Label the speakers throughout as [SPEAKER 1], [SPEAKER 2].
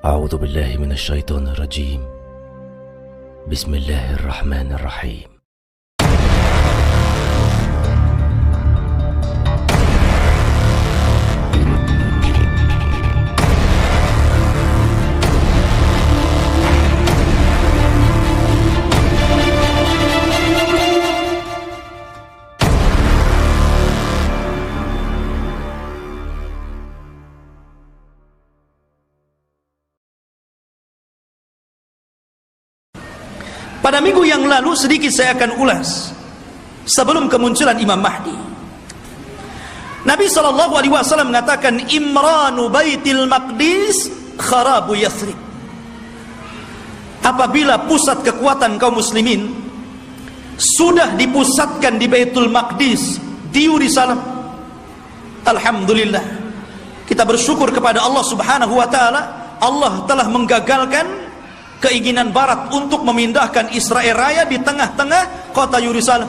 [SPEAKER 1] أعوذ بالله من الشيطان الرجيم. بسم الله الرحمن الرحيم.
[SPEAKER 2] Pada minggu yang lalu sedikit saya akan ulas sebelum kemunculan Imam Mahdi. Nabi SAW mengatakan, Imranu Baitil Maqdis kharabu Yathrib. Apabila pusat kekuatan kaum muslimin sudah dipusatkan di Baitul Maqdis, di Yerusalem, alhamdulillah, kita bersyukur kepada Allah Subhanahu wa taala. Allah telah menggagalkan keinginan barat untuk memindahkan Israel Raya di tengah-tengah kota Yerusalem.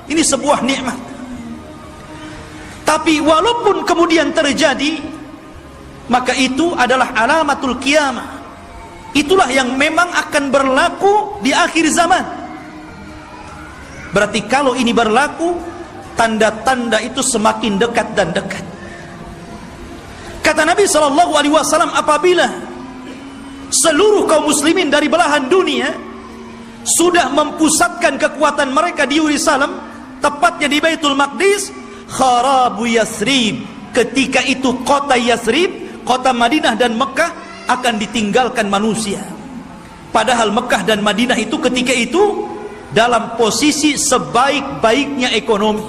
[SPEAKER 2] Ini sebuah nikmat. Tapi walaupun kemudian terjadi, maka itu adalah alamatul qiyamah. Itulah yang memang akan berlaku di akhir zaman. Berarti kalau ini berlaku, tanda-tanda itu semakin dekat dan dekat. Kata Nabi SAW, apabila seluruh kaum muslimin dari belahan dunia sudah mempusatkan kekuatan mereka di Yerusalem, tepatnya di Baitul Maqdis, kharabu Yathrib. Ketika itu kota Yathrib, kota Madinah dan Mekah akan ditinggalkan manusia. Padahal Mekah dan Madinah itu ketika itu dalam posisi sebaik-baiknya ekonomi,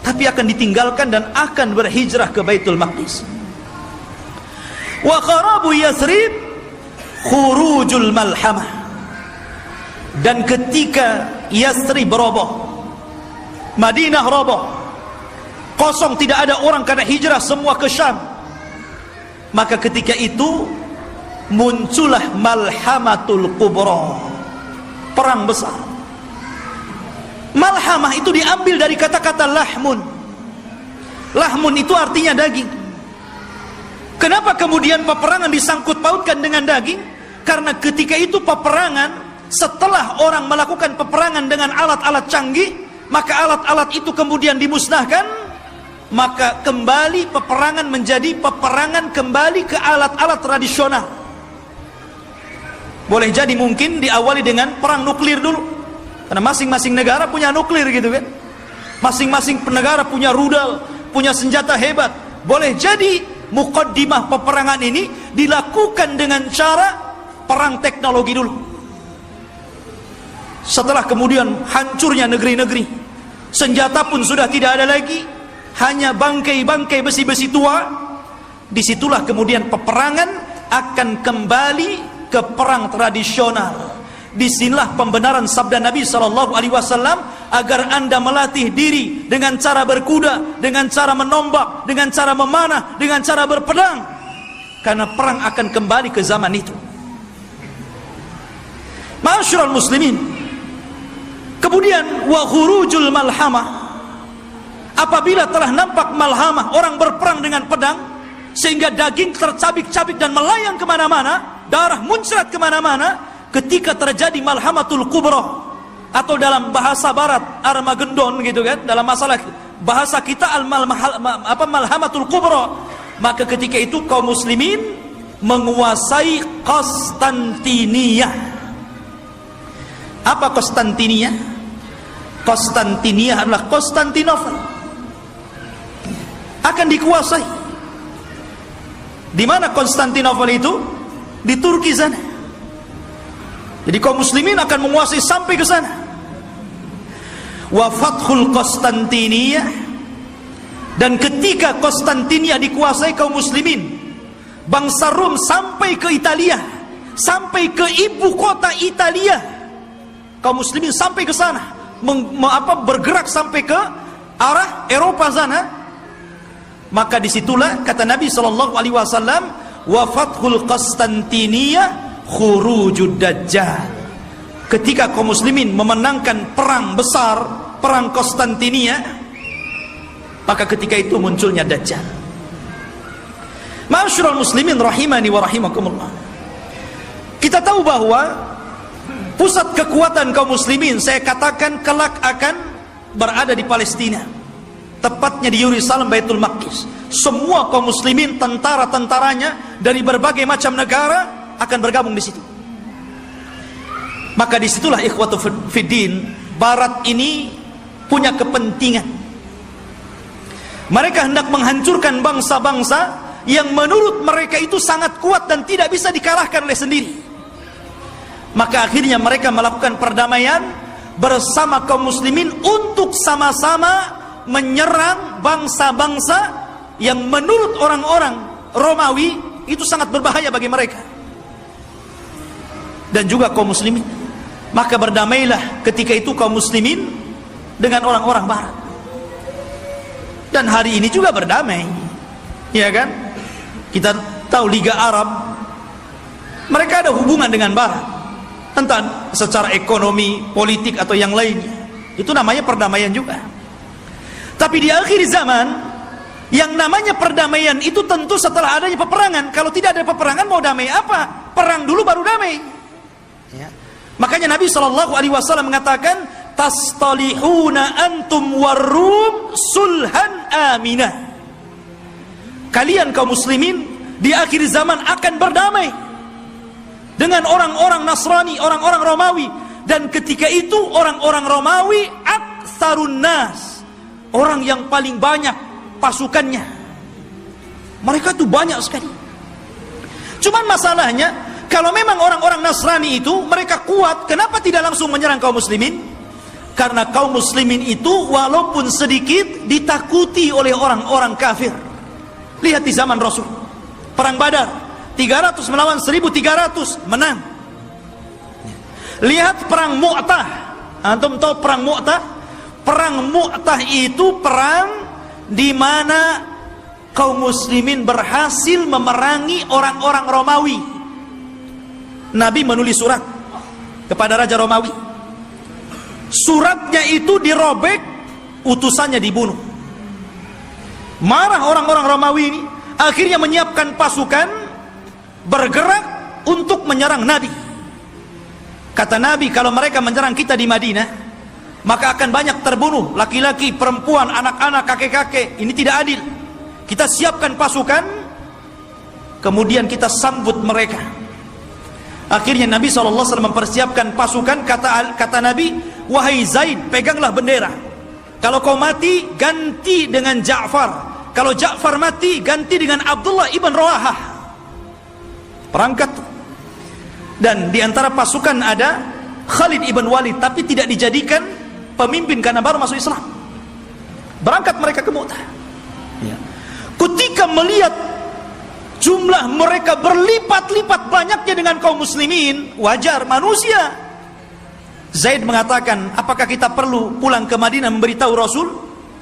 [SPEAKER 2] tapi akan ditinggalkan dan akan berhijrah ke Baitul Maqdis. Wa kharabu Yathrib khurujul malhamah. Dan ketika Yathrib roboh, Madinah roboh, kosong, tidak ada orang karena hijrah semua ke Syam, maka ketika itu muncullah malhamatul kubra, perang besar. Malhamah itu diambil dari kata-kata lahmun. Lahmun itu artinya daging. Kenapa kemudian peperangan disangkut pautkan dengan daging? Karena ketika itu peperangan, setelah orang melakukan peperangan dengan alat-alat canggih, maka alat-alat itu kemudian dimusnahkan, maka kembali peperangan menjadi peperangan kembali ke alat-alat tradisional. Boleh jadi mungkin diawali dengan perang nuklir dulu, karena masing-masing negara punya nuklir gitu kan. Masing-masing negara punya rudal, punya senjata hebat. Boleh jadi mukaddimah peperangan ini dilakukan dengan cara perang teknologi dulu. Setelah kemudian hancurnya negeri-negeri, senjata pun sudah tidak ada lagi, hanya bangkai-bangkai besi-besi tua. Disitulah kemudian peperangan akan kembali ke perang tradisional. Disinilah pembenaran sabda Nabi SAW, agar anda melatih diri dengan cara berkuda, dengan cara menombak, dengan cara memanah, dengan cara berpedang, karena perang akan kembali ke zaman itu. Ma'asyiral muslimin, kemudian wa khurujul malhamah. Apabila telah nampak malhamah, orang berperang dengan pedang sehingga daging tercabik-cabik dan melayang kemana-mana, darah muncrat kemana-mana, ketika terjadi malhamatul kubra, atau dalam bahasa barat Armageddon gitu kan, dalam masalah bahasa kita malhamatul kubra, maka ketika itu kaum muslimin menguasai Konstantiniyah. Apa Konstantiniyah? Konstantiniyah adalah Konstantinopel, akan dikuasai. Di mana Konstantinopel itu? Di Turki sana. Jadi kaum muslimin akan menguasai sampai ke sana. Wa fathul Konstantiniyah. Dan ketika Konstantiniyah dikuasai kaum muslimin, bangsa Rom sampai ke Italia, sampai ke ibu kota Italia. Kaum muslimin sampai ke sana, bergerak sampai ke arah Eropa sana. Maka disitulah kata Nabi SAW, wa fathul Konstantiniyah khurujud dajjal. Ketika kaum muslimin memenangkan perang besar, perang Konstantinia, maka ketika itu munculnya dajjal. Ma'asyiral muslimin rahimani wa rahimakumullah. Kita tahu bahwa pusat kekuatan kaum muslimin, saya katakan kelak akan berada di Palestina, tepatnya di Yerusalem, Baitul Maqdis. Semua kaum muslimin, tentara-tentaranya dari berbagai macam negara akan bergabung di situ. Maka disitulah ikhwatu fiddin, Barat ini punya kepentingan. Mereka hendak menghancurkan bangsa-bangsa yang menurut mereka itu sangat kuat dan tidak bisa dikalahkan oleh sendiri. Maka akhirnya mereka melakukan perdamaian bersama kaum muslimin untuk sama-sama menyerang bangsa-bangsa yang menurut orang-orang Romawi itu sangat berbahaya bagi mereka dan juga kaum muslimin. Maka berdamailah ketika itu kaum muslimin dengan orang-orang Barat, dan hari ini juga berdamai, ya kan? Kita tahu Liga Arab, mereka ada hubungan dengan Barat, entah secara ekonomi, politik atau yang lainnya. Itu namanya perdamaian juga. Tapi di akhir zaman, yang namanya perdamaian itu tentu setelah adanya peperangan. Kalau tidak ada peperangan, mau damai apa? Perang dulu baru damai, ya. Makanya Nabi SAW mengatakan, tastalihuna antum warum sulhan aminah. Kalian kaum muslimin di akhir zaman akan berdamai dengan orang-orang Nasrani, orang-orang Romawi. Dan ketika itu orang-orang Romawi aktsarun nas, orang yang paling banyak pasukannya. Mereka tuh banyak sekali. Cuman masalahnya, kalau memang orang-orang Nasrani itu mereka kuat, kenapa tidak langsung menyerang kaum muslimin? Karena kaum muslimin itu walaupun sedikit ditakuti oleh orang-orang kafir. Lihat di zaman Rasul, perang Badar, 300 melawan 1.300, menang. Lihat perang Mu'tah. Antum tahu perang Mu'tah? Perang Mu'tah itu perang di mana kaum muslimin berhasil memerangi orang-orang Romawi. Nabi menulis surat kepada Raja Romawi. Suratnya itu dirobek, utusannya dibunuh. Marah orang-orang Romawi ini, akhirnya menyiapkan pasukan bergerak untuk menyerang Nabi. Kata Nabi, kalau mereka menyerang kita di Madinah, maka akan banyak terbunuh, laki-laki, perempuan, anak-anak, kakek-kakek. Ini tidak adil. Kita siapkan pasukan, kemudian kita sambut mereka. Akhirnya Nabi SAW mempersiapkan pasukan. Kata Nabi, wahai Zaid, peganglah bendera. Kalau kau mati, ganti dengan Ja'far. Kalau Ja'far mati, ganti dengan Abdullah ibn Rawahah. Perangkat. Dan di antara pasukan ada Khalid ibn Walid, tapi tidak dijadikan pemimpin karena baru masuk Islam. Berangkat mereka ke Mu'tah. Ya. Ketika melihat jumlah mereka berlipat-lipat banyaknya dengan kaum muslimin, wajar, manusia. Zaid mengatakan, apakah kita perlu pulang ke Madinah memberitahu Rasul?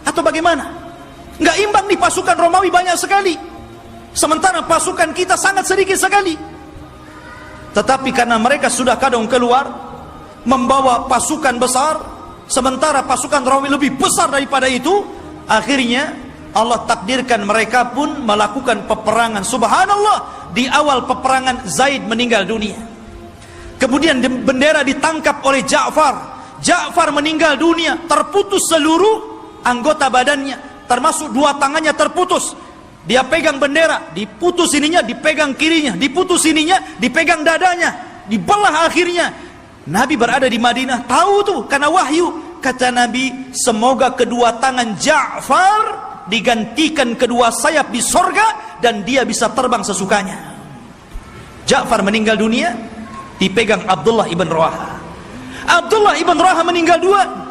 [SPEAKER 2] Atau bagaimana? Nggak imbang nih, pasukan Romawi banyak sekali, sementara pasukan kita sangat sedikit sekali. Tetapi karena mereka sudah kadung keluar membawa pasukan besar, sementara pasukan Romawi lebih besar daripada itu, akhirnya Allah takdirkan mereka pun melakukan peperangan. Subhanallah, di awal peperangan Zaid meninggal dunia. Kemudian bendera ditangkap oleh Ja'far. Ja'far meninggal dunia, terputus seluruh anggota badannya, termasuk dua tangannya terputus. Dia pegang bendera, diputus ininya, dipegang kirinya, diputus ininya, dipegang dadanya, dibelah akhirnya. Nabi berada di Madinah, tahu tuh karena wahyu. Kata Nabi, semoga kedua tangan Ja'far digantikan kedua sayap di sorga dan dia bisa terbang sesukanya. Ja'far meninggal dunia, dipegang Abdullah ibn Rawahah. Abdullah ibn Rawahah meninggal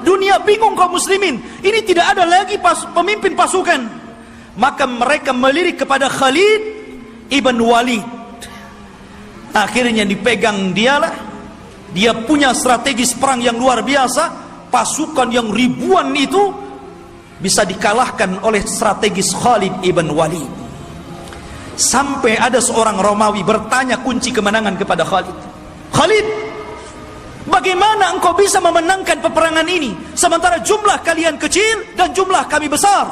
[SPEAKER 2] dunia, bingung kaum muslimin. Ini tidak ada lagi pemimpin pasukan. Maka mereka melirik kepada Khalid ibn Walid. Akhirnya dipegang dialah. Dia punya strategis perang yang luar biasa. Pasukan yang ribuan itu bisa dikalahkan oleh strategis Khalid ibn Walid. Sampai ada seorang Romawi bertanya kunci kemenangan kepada Khalid. Khalid, bagaimana engkau bisa memenangkan peperangan ini sementara jumlah kalian kecil dan jumlah kami besar?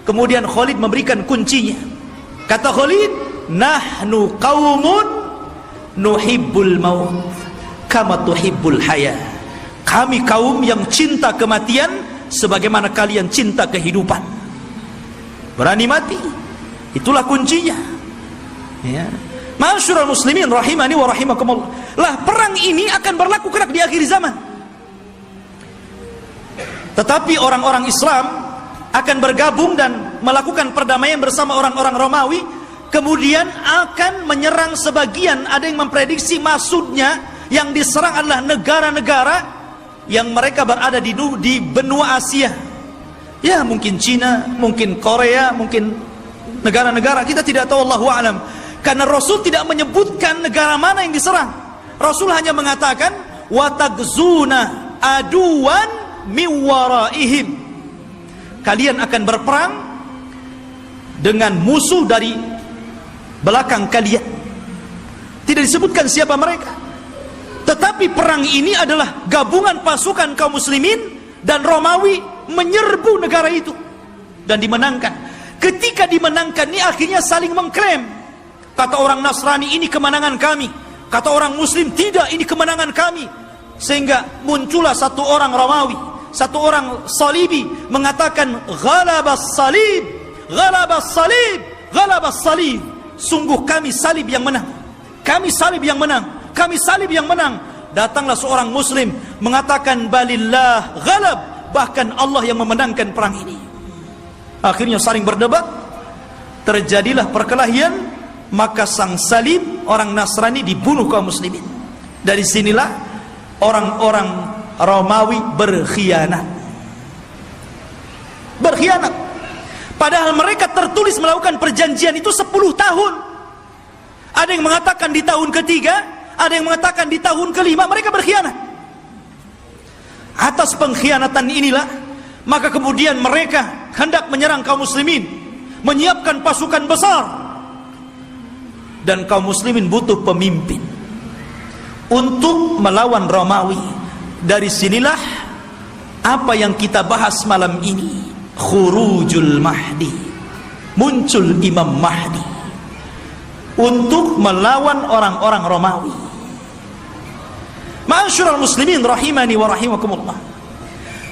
[SPEAKER 2] Kemudian Khalid memberikan kuncinya. Kata Khalid, nahnu qaumun nuhibbul maut kama tuhibbul haya. Kami kaum yang cinta kematian sebagaimana kalian cinta kehidupan. Berani mati, itulah kuncinya. Ya. Ma'asyiral muslimin rahimani wa rahimakumullah. Lah, perang ini akan berlaku kelak di akhir zaman. Tetapi orang-orang Islam akan bergabung dan melakukan perdamaian bersama orang-orang Romawi, kemudian akan menyerang sebagian. Ada yang memprediksi maksudnya yang diserang adalah negara-negara yang mereka berada di benua Asia. Ya, mungkin Cina, mungkin Korea, mungkin negara-negara, kita tidak tahu, Allahu a'lam. Karena Rasul tidak menyebutkan negara mana yang diserang. Rasul hanya mengatakan watagzuna aduwan miwaraihim. Kalian akan berperang dengan musuh dari belakang kalian. Tidak disebutkan siapa mereka. Tetapi perang ini adalah gabungan pasukan kaum muslimin dan Romawi menyerbu negara itu dan dimenangkan. Ketika dimenangkan ini akhirnya saling mengklaim. Kata orang Nasrani, ini kemenangan kami. Kata orang Muslim, tidak, ini kemenangan kami. Sehingga muncullah satu orang Romawi, satu orang Salibi mengatakan, ghalabas salib, ghalabas salib, ghalabas salib. Sungguh kami salib yang menang, kami salib yang menang, kami salib yang menang. Datanglah seorang Muslim mengatakan, balillah ghalab, bahkan Allah yang memenangkan perang ini. Akhirnya saling berdebat, terjadilah perkelahian. Maka sang salib, orang Nasrani, dibunuh kaum muslimin. Dari sinilah orang-orang Romawi berkhianat. Berkhianat. Padahal mereka tertulis melakukan perjanjian itu 10 tahun. Ada yang mengatakan di tahun ketiga, ada yang mengatakan di tahun kelima, mereka berkhianat. Atas pengkhianatan inilah, maka kemudian mereka hendak menyerang kaum muslimin, menyiapkan pasukan besar. Dan kaum muslimin butuh pemimpin untuk melawan Romawi. Dari sinilah apa yang kita bahas malam ini, khurujul Mahdi, muncul Imam Mahdi untuk melawan orang-orang Romawi. Ma'asyiral muslimin rahimani wa rahimakumullah.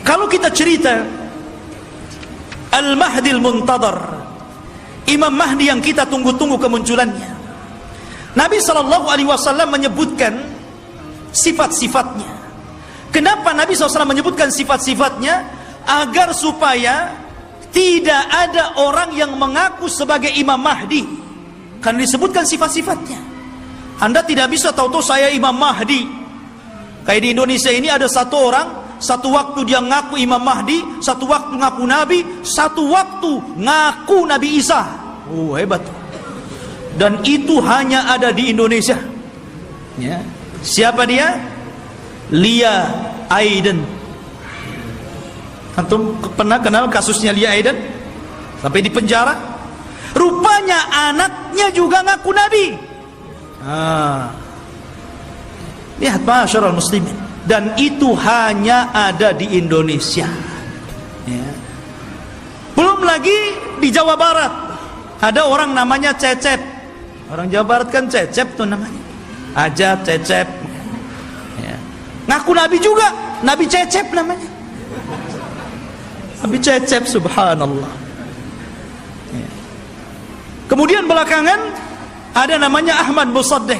[SPEAKER 2] Kalau kita cerita Al-Mahdi Al-Muntadhar, Imam Mahdi yang kita tunggu-tunggu kemunculannya, Nabi SAW menyebutkan sifat-sifatnya. Kenapa Nabi SAW menyebutkan sifat-sifatnya? Agar supaya tidak ada orang yang mengaku sebagai Imam Mahdi, karena disebutkan sifat-sifatnya. Anda tidak bisa tahu-tahu saya Imam Mahdi. Kayak di Indonesia ini ada satu orang, satu waktu dia ngaku Imam Mahdi, satu waktu ngaku Nabi, satu waktu ngaku Nabi Isa. Oh, hebat. Dan itu hanya ada di Indonesia. Ya. Siapa dia? Lia Aiden. Antum pernah kenal kasusnya Lia Aiden? Sampai di penjara. Rupanya anaknya juga ngaku Nabi. Lihat ma'asyiral muslimin. Dan itu hanya ada di Indonesia. Ya. Belum lagi di Jawa Barat. Ada orang namanya Cecep. Orang Jawa Barat kan Cecep tuh namanya. Aja Cecep. Ya. Ngaku Nabi juga, Nabi Cecep namanya. Nabi Cecep, subhanallah. Ya. Kemudian belakangan ada namanya Ahmad Musaddeh.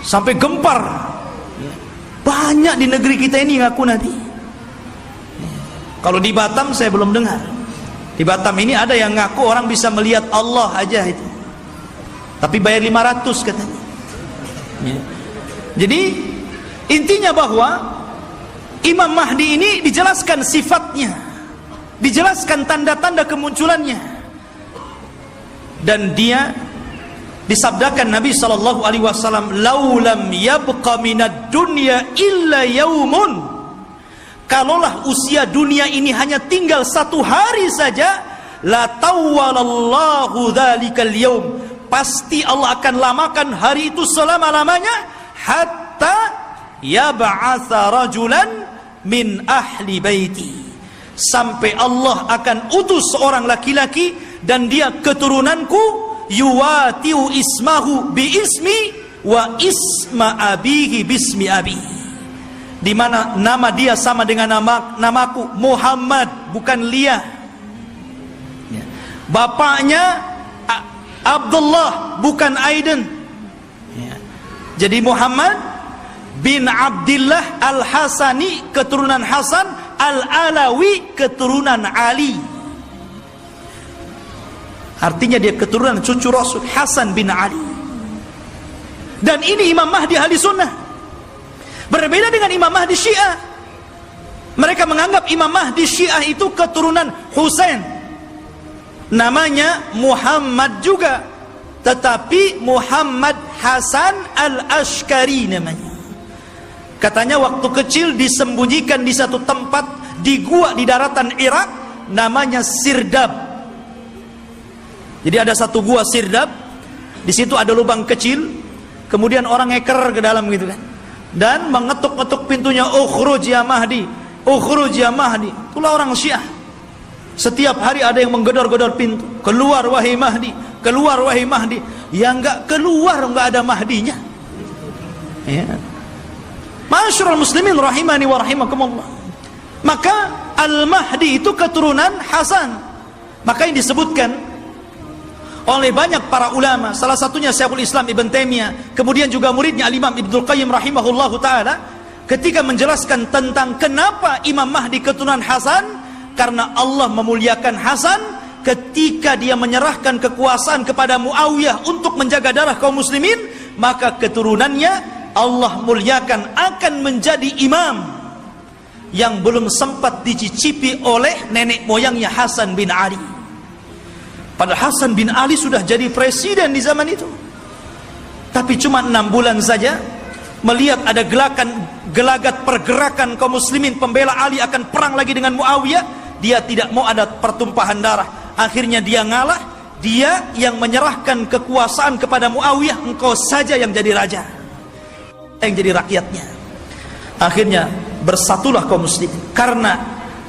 [SPEAKER 2] Sampai gempar. Ya. Banyak di negeri kita ini ngaku Nabi. Ya. Kalau di Batam saya belum dengar. Di Batam ini ada yang ngaku orang bisa melihat Allah aja itu. Tapi bayar 500 katanya. Ya. Jadi intinya bahwa Imam Mahdi ini dijelaskan sifatnya, dijelaskan tanda-tanda kemunculannya, dan dia disabdakan Nabi SAW, laulam yabqa minad dunya illa yaumun, kalaulah usia dunia ini hanya tinggal 1 hari saja, la tawwalallahu dzalikal yaum, pasti Allah akan lamakan hari itu selama-lamanya, hatta yab'atsa rajulan min ahli baiti, sampai Allah akan utus seorang laki-laki dan dia keturunanku, yuwatiu ismahu bi ismi wa isma abihi bismi abi, di mana nama dia sama dengan namaku Muhammad, bukan Lia. Bapaknya Abdullah, bukan Aiden. Jadi Muhammad bin Abdillah Al-Hasani, keturunan Hasan, Al-Alawi, keturunan Ali. Artinya dia keturunan cucu Rasul, Hasan bin Ali. Dan ini Imam Mahdi ahli sunnah. Berbeda dengan Imam Mahdi Syiah. Mereka menganggap Imam Mahdi Syiah itu keturunan Husain. Namanya Muhammad juga, tetapi Muhammad Hasan Al-Ashkari namanya. Katanya waktu kecil disembunyikan di satu tempat di gua di daratan Irak, namanya Sirdab. Jadi ada satu gua Sirdab, di situ ada lubang kecil, kemudian orang ngeker ke dalam gitu kan, dan mengetuk-ngetuk pintunya, ukhruj ya Mahdi, ukhruj ya Mahdi. Itulah orang Syiah. Setiap hari ada yang menggedor-gedor pintu, keluar wahai Mahdi, keluar wahai Mahdi. Yang enggak keluar enggak ada Mahdinya. Ya. Ma'asyiral muslimin rahimani wa rahimakumullah. Maka Al-Mahdi itu keturunan Hasan. Maka yang disebutkan oleh banyak para ulama, salah satunya Syekhul Islam Ibn Taimiyah, kemudian juga muridnya Al-Imam Ibnul Qayyim rahimahullahu taala, ketika menjelaskan tentang kenapa Imam Mahdi keturunan Hasan, karena Allah memuliakan Hasan ketika dia menyerahkan kekuasaan kepada Muawiyah untuk menjaga darah kaum muslimin, maka keturunannya Allah muliakan akan menjadi imam yang belum sempat dicicipi oleh nenek moyangnya Hasan bin Ali. Padahal Hasan bin Ali sudah jadi presiden di zaman itu, tapi cuma 6 bulan saja melihat ada gelagat pergerakan kaum muslimin pembela Ali akan perang lagi dengan Muawiyah. Dia tidak mau ada pertumpahan darah. Akhirnya dia ngalah. Dia yang menyerahkan kekuasaan kepada Muawiyah, engkau saja yang jadi raja, yang jadi rakyatnya. Akhirnya bersatulah kaum muslimin. Karena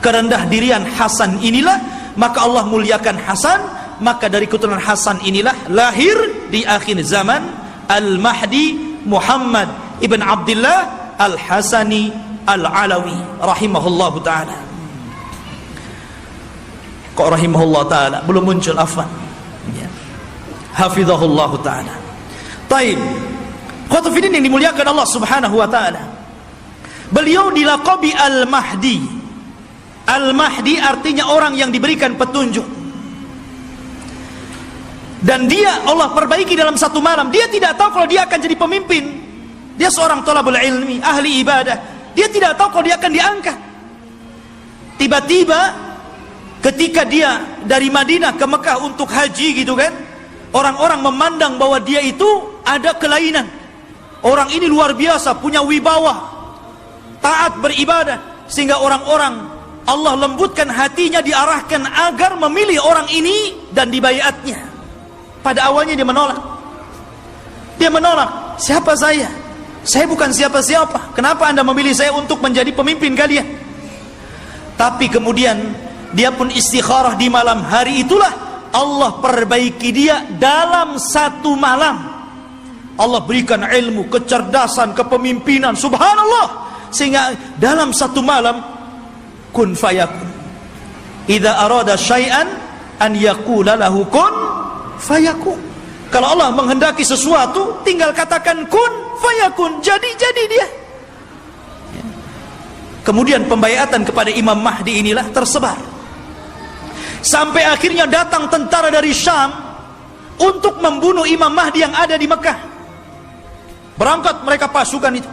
[SPEAKER 2] kerendah dirian Hasan inilah, maka Allah muliakan Hasan. Maka dari keturunan Hasan inilah lahir di akhir zaman Al-Mahdi Muhammad ibn Abdillah Al-Hasani Al-Alawi rahimahullahu ta'ala. Kok rahimahullah ta'ala belum muncul, afwan ya. Hafizahullah ta'ala. Taib khotufidin yang dimuliakan Allah subhanahu wa ta'ala, beliau dilaqabi Al-Mahdi. Al-Mahdi artinya orang yang diberikan petunjuk. Dan dia Allah perbaiki dalam satu malam. Dia tidak tahu kalau dia akan jadi pemimpin. Dia seorang thalabul ilmi, ahli ibadah. Dia tidak tahu kalau dia akan diangkat. Tiba-tiba ketika dia dari Madinah ke Mekah untuk haji gitu kan, orang-orang memandang bahwa dia itu ada kelainan. Orang ini luar biasa, punya wibawa, taat beribadah, sehingga orang-orang Allah lembutkan hatinya, diarahkan agar memilih orang ini dan dibaiatnya. Pada awalnya dia menolak. Dia menolak. Siapa saya? Saya bukan siapa-siapa. Kenapa Anda memilih saya untuk menjadi pemimpin kalian? Tapi kemudian dia pun istikharah di malam hari itulah Allah perbaiki dia dalam satu malam. Allah berikan ilmu, kecerdasan, kepemimpinan, subhanallah, sehingga dalam satu malam kun fayakun. Idza arada syai'an an yaqula lahu kun fayakun. Kalau Allah menghendaki sesuatu, tinggal katakan kun fayakun, jadi dia. Kemudian pembaiatan kepada Imam Mahdi inilah tersebar. Sampai akhirnya datang tentara dari Syam untuk membunuh Imam Mahdi yang ada di Mekah. Berangkat mereka pasukan itu.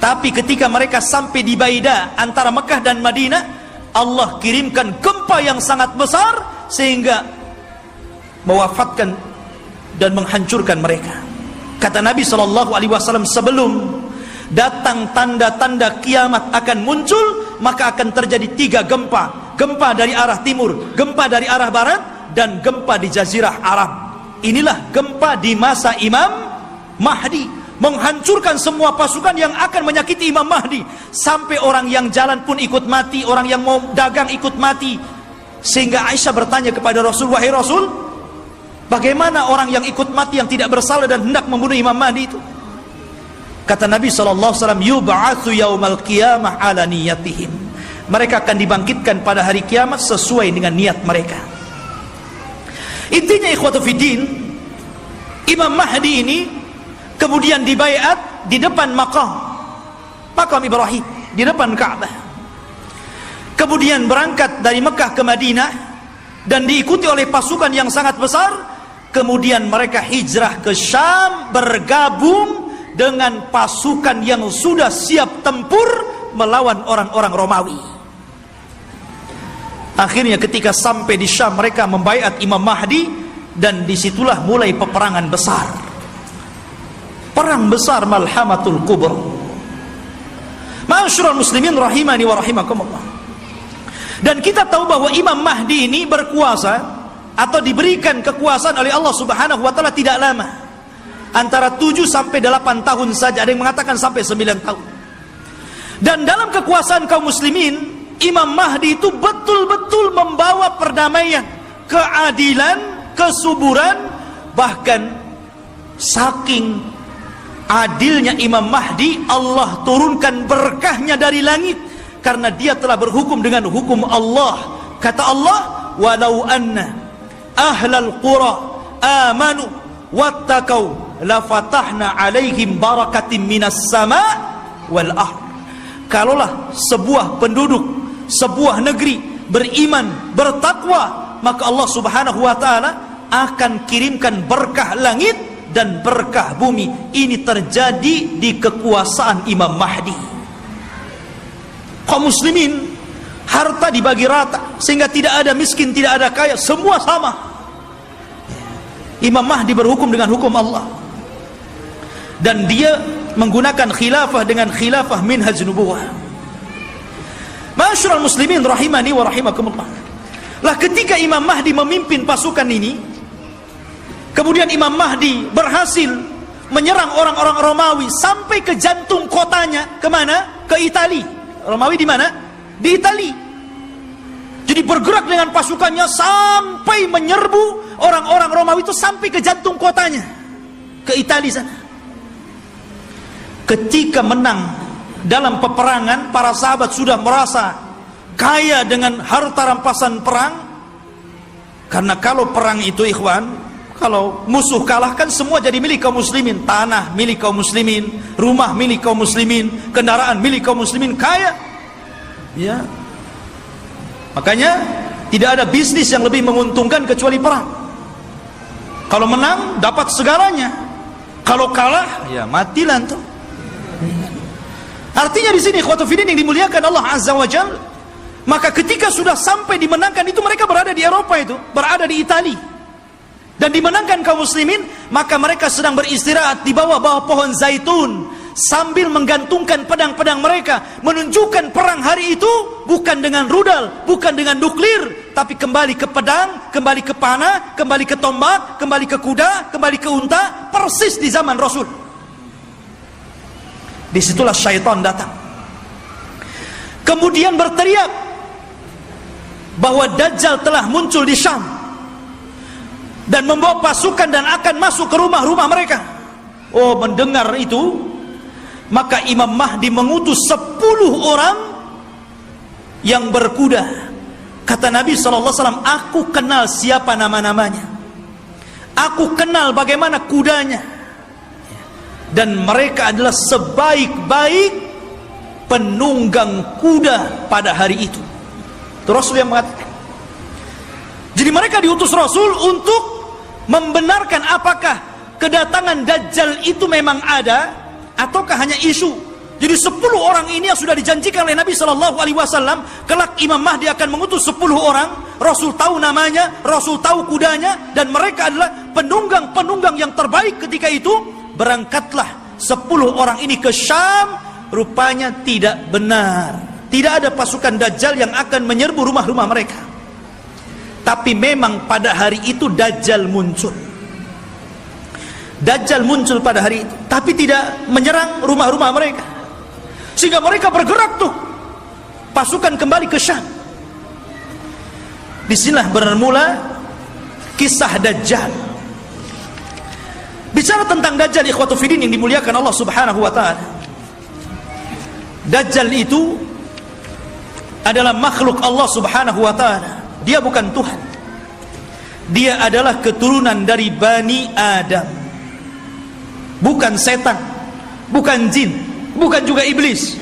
[SPEAKER 2] Tapi ketika mereka sampai di Baida antara Mekah dan Madinah, Allah kirimkan gempa yang sangat besar sehingga mewafatkan dan menghancurkan mereka. Kata Nabi SAW, sebelum datang tanda-tanda kiamat akan muncul, maka akan terjadi 3 gempa. Gempa dari arah timur, gempa dari arah barat, dan gempa di Jazirah Arab. Inilah gempa di masa Imam Mahdi, menghancurkan semua pasukan yang akan menyakiti Imam Mahdi. Sampai orang yang jalan pun ikut mati, orang yang mau dagang ikut mati. Sehingga Aisyah bertanya kepada Rasul, wahai Rasul, bagaimana orang yang ikut mati yang tidak bersalah dan hendak membunuh Imam Mahdi itu? Kata Nabi SAW, yub'atsu yaumal qiyamah ala niyatihim. Mereka akan dibangkitkan pada hari kiamat sesuai dengan niat mereka. Intinya ikhwatu fiddin, Imam Mahdi ini kemudian dibaiat di depan makam Ibrahim, di depan Ka'bah. Kemudian berangkat dari Mekah ke Madinah dan diikuti oleh pasukan yang sangat besar. Kemudian mereka hijrah ke Syam, bergabung dengan pasukan yang sudah siap tempur melawan orang-orang Romawi. Akhirnya ketika sampai di Syam, mereka membaiat Imam Mahdi, dan disitulah mulai peperangan besar. Perang besar Malhamatul Kubra. Ma'asyiral muslimin rahimani wa rahimakumullah. Dan kita tahu bahwa Imam Mahdi ini berkuasa atau diberikan kekuasaan oleh Allah Subhanahu wa taala tidak lama. Antara 7 sampai 8 tahun saja, ada yang mengatakan sampai 9 tahun. Dan dalam kekuasaan kaum muslimin, Imam Mahdi itu betul-betul membawa perdamaian, keadilan, kesuburan. Bahkan saking adilnya Imam Mahdi, Allah turunkan berkahnya dari langit, karena dia telah berhukum dengan hukum Allah. Kata Allah, walau anna ahlal qura amanu wattaqau lafatahna alaihim barakatim minas sama' wal ard. Kalaulah sebuah penduduk, sebuah negeri beriman, bertakwa, maka Allah Subhanahu wa taala akan kirimkan berkah langit dan berkah bumi. Ini terjadi di kekuasaan Imam Mahdi. Kaum muslimin, harta dibagi rata, sehingga tidak ada miskin, tidak ada kaya, semua sama. Imam Mahdi berhukum dengan hukum Allah, dan dia menggunakan khilafah dengan khilafah minhaj nubuwah. Ma'asyiral muslimin rahimani wa rahimakumullah. Lah ketika Imam Mahdi memimpin pasukan ini, kemudian Imam Mahdi berhasil menyerang orang-orang Romawi sampai ke jantung kotanya. Kemana? Ke Italia. Romawi di mana? Di Italia. Jadi bergerak dengan pasukannya sampai menyerbu orang-orang Romawi itu sampai ke jantung kotanya, ke Italia sana. Ketika menang dalam peperangan, para sahabat sudah merasa kaya dengan harta rampasan perang. Karena kalau perang itu ikhwan, kalau musuh kalah kan semua jadi milik kaum muslimin. Tanah milik kaum muslimin, rumah milik kaum muslimin, kendaraan milik kaum muslimin, kaya. Ya. Makanya tidak ada bisnis yang lebih menguntungkan kecuali perang. Kalau menang dapat segalanya. Kalau kalah ya matilah tuh. Artinya di sini ikhwatu fiddin yang dimuliakan Allah Azza wa Jalla, maka ketika sudah sampai dimenangkan itu, mereka berada di Eropa, itu berada di Italia, dan dimenangkan kaum muslimin, maka mereka sedang beristirahat di bawah pohon zaitun sambil menggantungkan pedang-pedang mereka, menunjukkan perang hari itu bukan dengan rudal, bukan dengan nuklir, tapi kembali ke pedang, kembali ke panah, kembali ke tombak, kembali ke kuda, kembali ke unta, persis di zaman Rasul. Disitulah syaitan datang, kemudian berteriak bahwa Dajjal telah muncul di Syam dan membawa pasukan dan akan masuk ke rumah-rumah mereka. Oh, mendengar itu, maka Imam Mahdi mengutus 10 orang yang berkuda. Kata Nabi SAW, aku kenal siapa nama-namanya, aku kenal bagaimana kudanya, dan mereka adalah sebaik-baik penunggang kuda pada hari itu. Itu Rasul yang mengatakan. Jadi mereka diutus Rasul untuk membenarkan apakah kedatangan Dajjal itu memang ada ataukah hanya isu. Jadi 10 orang ini yang sudah dijanjikan oleh Nabi SAW, kelak Imam Mahdi akan mengutus 10 orang. Rasul tahu namanya, Rasul tahu kudanya, dan mereka adalah penunggang-penunggang yang terbaik ketika itu. Berangkatlah 10 orang ini ke Syam. Rupanya tidak benar, tidak ada pasukan Dajjal yang akan menyerbu rumah-rumah mereka. Tapi memang pada hari itu Dajjal muncul. Dajjal muncul pada hari itu, tapi tidak menyerang rumah-rumah mereka. Sehingga mereka bergerak tuh, pasukan kembali ke Syam. Disinilah bermula kisah Dajjal. Bicara tentang Dajjal, ikhwatu fiddin yang dimuliakan Allah Subhanahu wa taala. Dajjal itu adalah makhluk Allah Subhanahu wa taala. Dia bukan Tuhan. Dia adalah keturunan dari Bani Adam. Bukan setan, bukan jin, bukan juga iblis.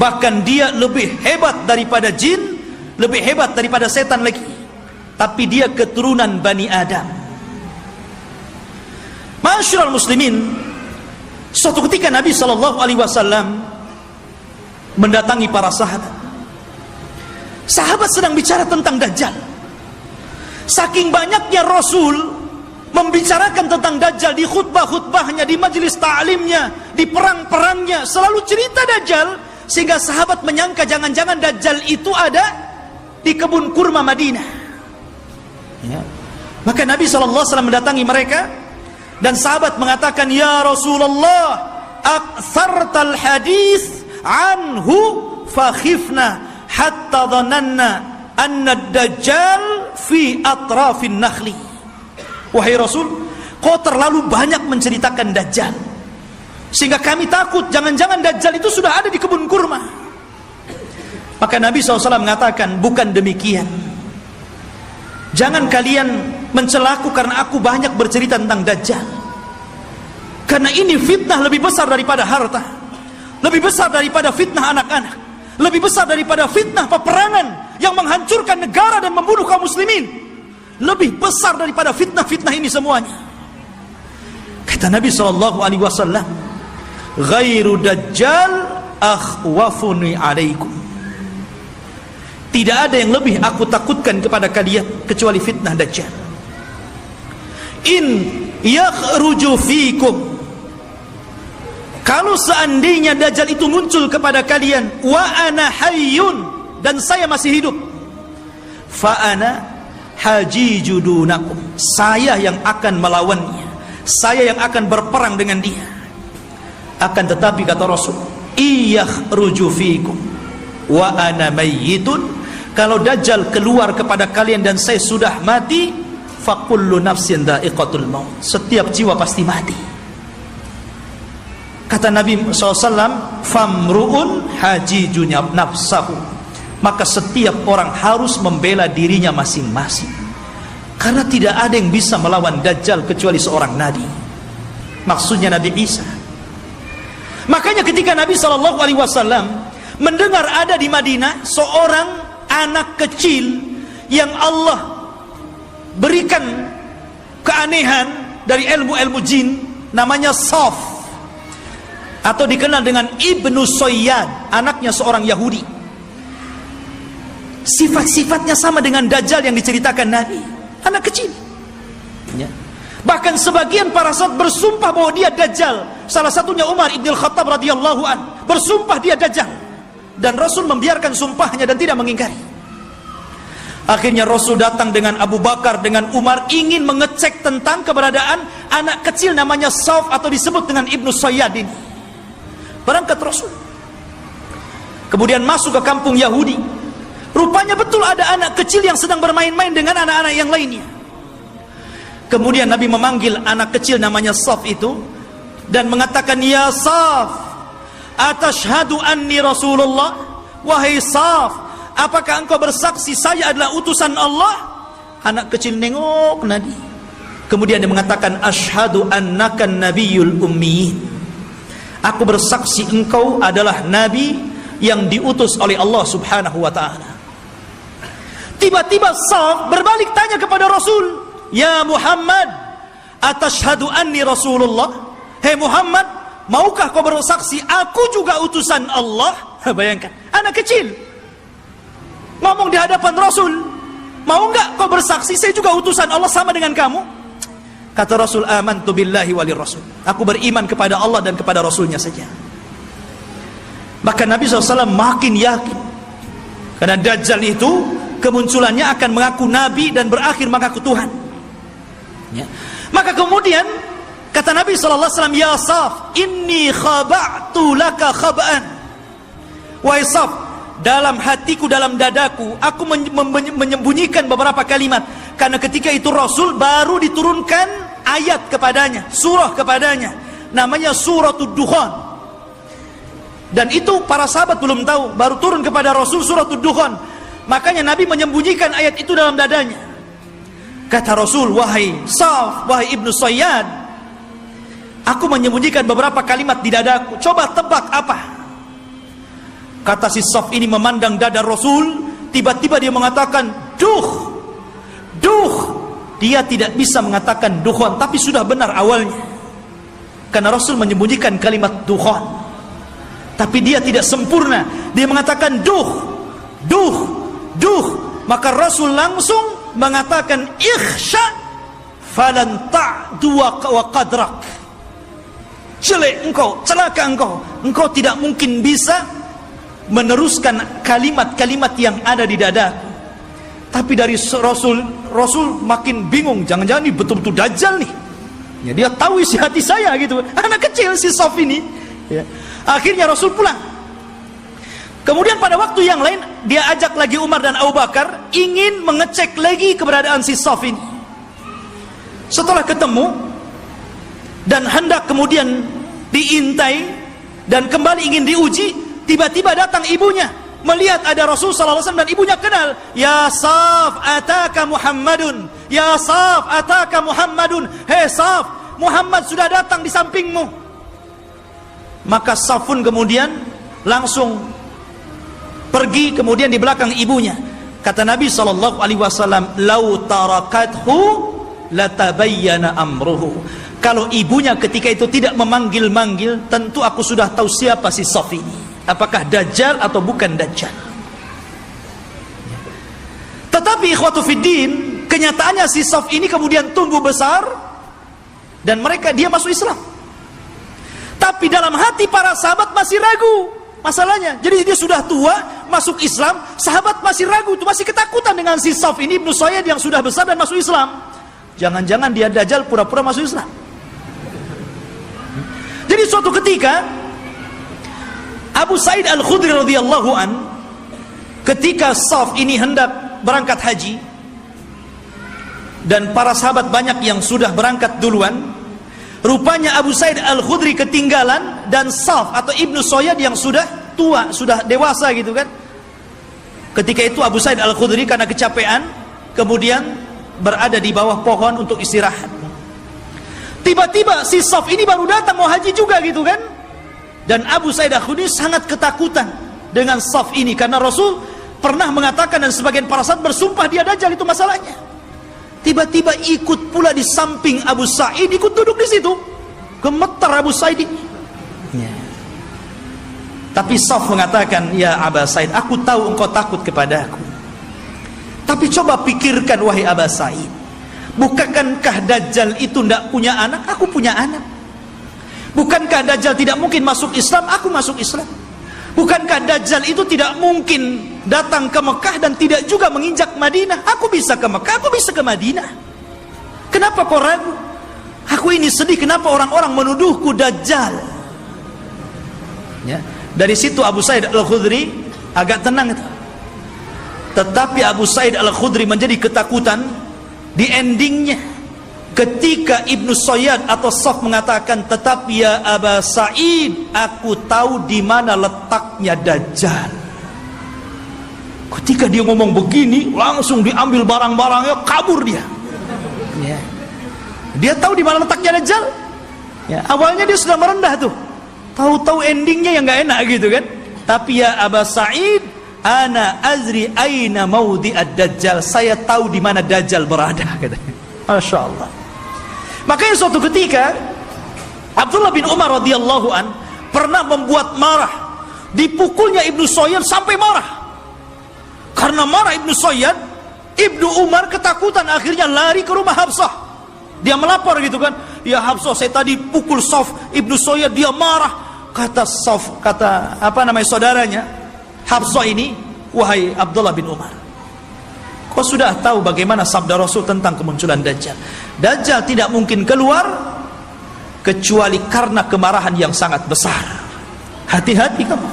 [SPEAKER 2] Bahkan dia lebih hebat daripada jin, lebih hebat daripada setan lagi. Tapi dia keturunan Bani Adam. Ma'asyiral muslimin, suatu ketika Nabi SAW mendatangi para sahabat. Sahabat sedang bicara tentang Dajjal. Saking banyaknya Rasul membicarakan tentang Dajjal di khutbah-khutbahnya, di majelis ta'limnya, di perang-perangnya, selalu cerita Dajjal, sehingga sahabat menyangka jangan-jangan Dajjal itu ada di kebun kurma Madinah. Ya. Maka Nabi SAW mendatangi mereka, dan sahabat mengatakan, "Ya Rasulullah, aktsartal hadis anhu fakhifna hatta dhananna anna ad-dajjal fi atrafin nakhli." Wahai Rasul, kau terlalu banyak menceritakan Dajjal, sehingga kami takut jangan-jangan Dajjal itu sudah ada di kebun kurma. Maka Nabi SAW mengatakan, bukan demikian. Jangan kalian mencelaku karena aku banyak bercerita tentang Dajjal. Karena ini fitnah lebih besar daripada harta, lebih besar daripada fitnah anak-anak, lebih besar daripada fitnah peperangan yang menghancurkan negara dan membunuh kaum muslimin. Lebih besar daripada fitnah-fitnah ini semuanya. Kata Nabi SAW, "Ghairu Dajjal akhwafuni alaikum." Tidak ada yang lebih aku takutkan kepada kalian kecuali fitnah Dajjal. In yakhruju fikum, kalau seandainya Dajjal itu muncul kepada kalian, wa ana hayyun, dan saya masih hidup, fa ana hajiju dunakum, saya yang akan melawannya, saya yang akan berperang dengan dia. Akan tetapi kata Rasul, iyakhruju fikum wa ana mayyitun, kalau Dajjal keluar kepada kalian dan saya sudah mati, fa kullu nafsin dha'iqatul maut, setiap jiwa pasti mati. Kata Nabi SAW, famru'un hajijunya nafsahu, maka setiap orang harus membela dirinya masing-masing, karena tidak ada yang bisa melawan Dajjal kecuali seorang Nabi, maksudnya Nabi Isa. Makanya ketika Nabi SAW mendengar ada di Madinah seorang anak kecil yang Allah berikan keanehan dari ilmu-ilmu jin, namanya Saf, atau dikenal dengan Ibnu Soyyad, anaknya seorang Yahudi. Sifat-sifatnya sama dengan Dajjal yang diceritakan Nabi, anak kecil ya. Bahkan sebagian para sahabat bersumpah bahwa dia Dajjal. Salah satunya Umar ibn al-Khattab radhiyallahu an, bersumpah dia Dajjal, dan Rasul membiarkan sumpahnya dan tidak mengingkari. Akhirnya Rasul datang dengan Abu Bakar, dengan Umar, ingin mengecek tentang keberadaan anak kecil namanya Saf, atau disebut dengan Ibnu Soyyad ini. Berangkat Rasul, kemudian masuk ke kampung Yahudi. Rupanya betul ada anak kecil yang sedang bermain-main dengan anak-anak yang lainnya. Kemudian Nabi memanggil anak kecil namanya Saf itu dan mengatakan, "Ya Saf, atashhadu anni Rasulullah?" Wahai Saf, apakah engkau bersaksi saya adalah utusan Allah? Anak kecil nengok Nabi. Kemudian dia mengatakan, "Ashhadu annaka nabiyyul ummiyin." Aku bersaksi engkau adalah nabi yang diutus oleh Allah Subhanahu wa taala. Tiba-tiba Saf berbalik tanya kepada Rasul, "Ya Muhammad, atashhadu anni Rasulullah?" Hei Muhammad, maukah kau bersaksi aku juga utusan Allah? Bayangkan, anak kecil ngomong di hadapan Rasul, mau enggak kau bersaksi saya juga utusan Allah sama dengan kamu? Kata Rasul, amantu billahi walir rasul, aku beriman kepada Allah dan kepada Rasulnya saja. Maka Nabi SAW makin yakin, karena Dajjal itu kemunculannya akan mengaku Nabi dan berakhir mengaku Tuhan ya. Maka kemudian kata Nabi SAW, "Ya Saf, inni khaba'tu laka khaba'an." Wahai Saf, dalam hatiku, dalam dadaku, aku menyembunyikan beberapa kalimat. Karena ketika itu Rasul baru diturunkan ayat kepadanya, surah kepadanya, namanya Suratul Dukhan. Dan itu para sahabat belum tahu, baru turun kepada Rasul Suratul Dukhan. Makanya Nabi menyembunyikan ayat itu dalam dadanya. Kata Rasul, wahai Saf, wahai Ibnu Sayyad, aku menyembunyikan beberapa kalimat di dadaku, coba tebak apa? Kata si Saf ini memandang dada Rasul, tiba-tiba dia mengatakan, duh. Dia tidak bisa mengatakan dukhan, tapi sudah benar awalnya. Karena Rasul menyembunyikan kalimat dukhan, tapi dia tidak sempurna. Dia mengatakan duh. Maka Rasul langsung mengatakan, ikhsha falan ta'du wa qadrak. Jelek engkau, celaka engkau tidak mungkin bisa meneruskan kalimat-kalimat yang ada di dadaku. Tapi dari Rasul makin bingung, jangan-jangan ini betul-betul Dajjal nih. Ya, dia tahu isi hati saya gitu. Anak kecil si Saf ini. Ya. Akhirnya Rasul pulang. Kemudian pada waktu yang lain dia ajak lagi Umar dan Abu Bakar ingin mengecek lagi keberadaan si Saf ini. Setelah ketemu dan hendak kemudian diintai dan kembali ingin diuji, tiba-tiba datang ibunya, melihat ada Rasul sallallahu alaihi wasallam dan ibunya kenal. Ya Saf, ataka Muhammadun. Ya Saf, ataka Muhammadun. Hei Saf, Muhammad sudah datang di sampingmu. Maka Saf pun kemudian langsung pergi kemudian di belakang ibunya. Kata Nabi sallallahu alaihi wasallam, "Lau tarakathu latabayyana amruhu." Kalau ibunya ketika itu tidak memanggil-manggil, tentu aku sudah tahu siapa si Saf ini. Apakah Dajjal atau bukan Dajjal. Tetapi ikhwatu fiddin, kenyataannya si Saf ini kemudian tumbuh besar dan dia masuk Islam. Tapi dalam hati para sahabat masih ragu masalahnya. Jadi dia sudah tua, masuk Islam, sahabat masih ragu, masih ketakutan dengan si Saf ini, Ibnu Sayyad yang sudah besar dan masuk Islam. Jangan-jangan dia Dajjal pura-pura masuk Islam. Jadi suatu ketika Abu Sa'id Al-Khudri radhiyallahu an, ketika Saf ini hendak berangkat haji dan para sahabat banyak yang sudah berangkat duluan, rupanya Abu Sa'id Al-Khudri ketinggalan dan Saf atau Ibnu Sayyad yang sudah tua, sudah dewasa gitu kan. Ketika itu Abu Sa'id Al-Khudri karena kecapean kemudian berada di bawah pohon untuk istirahat. Tiba-tiba si Saf ini baru datang mau haji juga gitu kan. Dan Abu Sa'id Al-Khudri sangat ketakutan dengan Saf ini karena Rasul pernah mengatakan dan sebagian para sahabat bersumpah dia Dajjal, itu masalahnya. Tiba-tiba ikut pula di samping Abu Sa'id, ikut duduk di situ. Gemetar Abu Sa'id ini. Ya. Tapi Saf mengatakan, "Ya Abu Sa'id, aku tahu engkau takut kepada aku. Tapi coba pikirkan wahai Abu Sa'id, bukankah Dajjal itu tidak punya anak? Aku punya anak. Bukankah Dajjal tidak mungkin masuk Islam? Aku masuk Islam. Bukankah Dajjal itu tidak mungkin datang ke Mekah dan tidak juga menginjak Madinah? Aku bisa ke Mekah, aku bisa ke Madinah. Kenapa kau ragu? Aku ini sedih, kenapa orang-orang menuduhku Dajjal?" Ya. Dari situ Abu Sa'id Al-Khudri agak tenang itu. Tetapi Abu Sa'id Al-Khudri menjadi ketakutan di endingnya ketika Ibnu Sayyad atau Saf mengatakan, "Tetapi ya Aba Sa'id, aku tahu di mana letaknya Dajjal." Ketika dia ngomong begini, langsung diambil barang-barangnya, kabur dia. Ya. Dia tahu di mana letaknya Dajjal. Ya. Awalnya dia sudah merendah tuh. Tahu-tahu endingnya yang nggak enak gitu kan. Tapi ya Aba Sa'id, ana azri aina maudhi'ad Dajjal. Saya tahu di mana Dajjal berada, katanya. Masya Allah. Makanya suatu ketika Abdullah bin Umar radhiyallahu an pernah membuat marah, dipukulnya Ibnu Sayyad sampai marah. Karena marah Ibnu Sayyad, Ibnu Umar ketakutan, akhirnya lari ke rumah Hafsah. Dia melapor gitu kan, "Ya Hafsah, saya tadi pukul Saf, Ibnu Sayyad dia marah." Kata Saf, saudaranya Hafsah ini, "Wahai Abdullah bin Umar, kau sudah tahu bagaimana sabda Rasul tentang kemunculan Dajjal. Dajjal tidak mungkin keluar kecuali karena kemarahan yang sangat besar. Hati-hati kamu."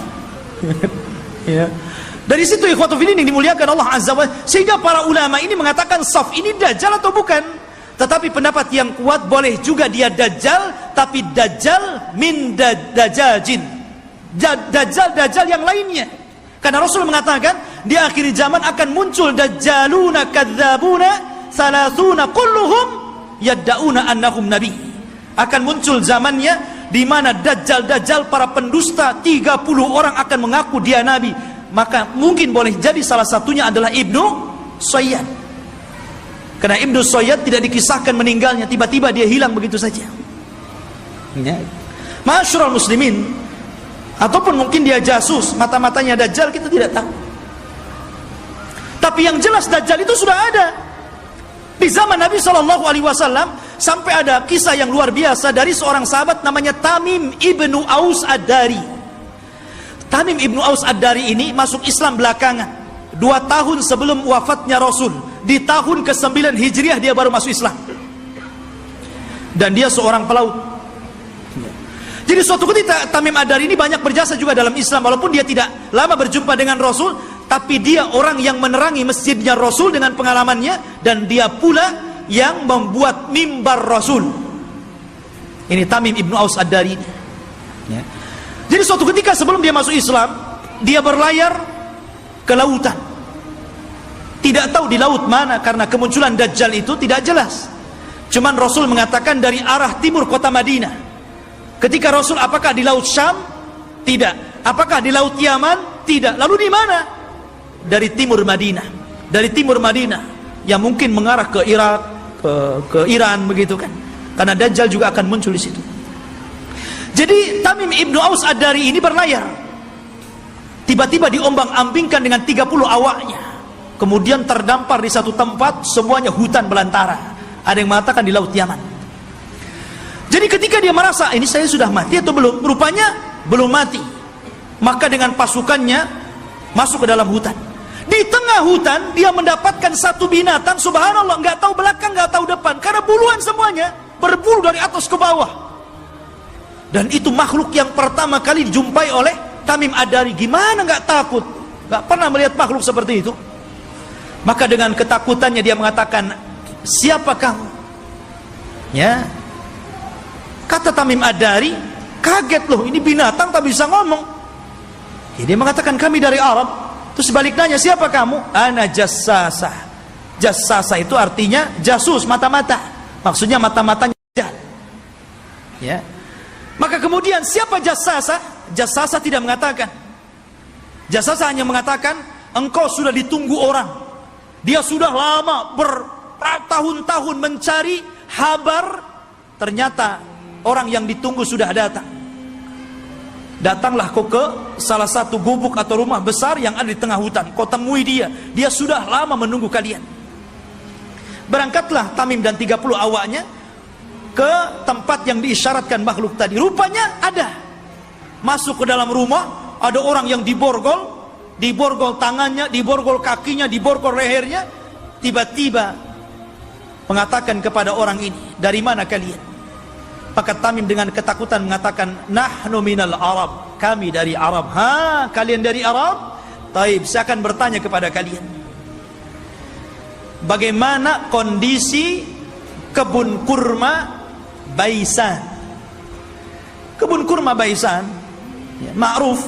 [SPEAKER 2] Ya. Dari situ ikhwatu fillah yang dimuliakan Allah Azza wa Jalla, sehingga para ulama ini mengatakan Saf ini dajjal atau bukan. Tetapi pendapat yang kuat, boleh juga dia dajjal, tapi dajjal min dajjajin, dajjal yang lainnya. Karena Rasul mengatakan di akhir zaman akan muncul dajjaluna kadzabuna salasuna kulluhum yadda'una annahum nabi. Akan muncul zamannya di mana dajjal para pendusta 30 orang akan mengaku dia nabi. Maka mungkin boleh jadi salah satunya adalah Ibnu Sayyad. Karena Ibnu Sayyad tidak dikisahkan meninggalnya, tiba-tiba dia hilang begitu saja. Masyarul muslimin, ataupun mungkin dia jasus, mata-matanya dajjal, kita tidak tahu. Tapi yang jelas dajjal itu sudah ada. Di zaman Nabi SAW sampai ada kisah yang luar biasa dari seorang sahabat namanya Tamim ibnu Aus Ad-Dari. Tamim ibnu Aus Ad-Dari ini masuk Islam belakangan, 2 tahun sebelum wafatnya Rasul. Di tahun ke-9 Hijriah dia baru masuk Islam. Dan dia seorang pelaut. Jadi suatu ketika Tamim Ad-Dari ini banyak berjasa juga dalam Islam, walaupun dia tidak lama berjumpa dengan Rasul, tapi dia orang yang menerangi masjidnya Rasul dengan pengalamannya, dan dia pula yang membuat mimbar Rasul. Ini Tamim ibnu Aus Ad-Dari ini. Ya. Jadi suatu ketika sebelum dia masuk Islam, dia berlayar ke lautan. Tidak tahu di laut mana, karena kemunculan Dajjal itu tidak jelas. Cuman Rasul mengatakan dari arah timur kota Madinah. Ketika Rasul, apakah di laut Syam? Tidak. Apakah di laut Yaman? Tidak. Lalu di mana? Dari timur Madinah. Dari timur Madinah, yang mungkin mengarah ke Irak, ke Iran begitu kan. Karena Dajjal juga akan muncul di situ. Jadi Tamim ibnu Aus Ad-Dari ini berlayar. Tiba-tiba diombang-ambingkan dengan 30 awaknya. Kemudian terdampar di satu tempat, semuanya hutan belantara. Ada yang mengatakan di laut Yaman. Jadi ketika dia merasa, ini saya sudah mati atau belum? Rupanya belum mati. Maka dengan pasukannya masuk ke dalam hutan. Di tengah hutan dia mendapatkan satu binatang, subhanallah, nggak tahu belakang, nggak tahu depan, karena buluan semuanya, berbulu dari atas ke bawah. Dan itu makhluk yang pertama kali dijumpai oleh Tamim Ad-Dari. Gimana nggak takut? Nggak pernah melihat makhluk seperti itu. Maka dengan ketakutannya dia mengatakan, siapa kamu? Ya, kata Tamim Ad-Dari, kaget loh, ini binatang tak bisa ngomong. Ya, dia mengatakan kami dari Arab. Terus balik nanya, siapa kamu? Ana jassasah. Jassasah itu artinya jasus, mata-mata. Maksudnya mata-matanya. Ya. Maka kemudian siapa jassasah? Jassasah tidak mengatakan. Jassasah hanya mengatakan, engkau sudah ditunggu orang. Dia sudah lama bertahun-tahun mencari kabar. Ternyata orang yang ditunggu sudah datang. Datanglah kau ke salah satu gubuk atau rumah besar yang ada di tengah hutan. Kau temui dia. Dia sudah lama menunggu kalian. Berangkatlah Tamim dan 30 awaknya ke tempat yang diisyaratkan makhluk tadi. Rupanya ada. Masuk ke dalam rumah, ada orang yang diborgol tangannya, diborgol kakinya, diborgol lehernya. Tiba-tiba mengatakan kepada orang ini, dari mana kalian? Maka Tamim dengan ketakutan mengatakan, nahnu minal Arab, kami dari Arab. Ha, kalian dari Arab? Taib, saya akan bertanya kepada kalian, bagaimana kondisi kebun kurma Baisan? Kebun kurma Baisan, ya, ma'ruf,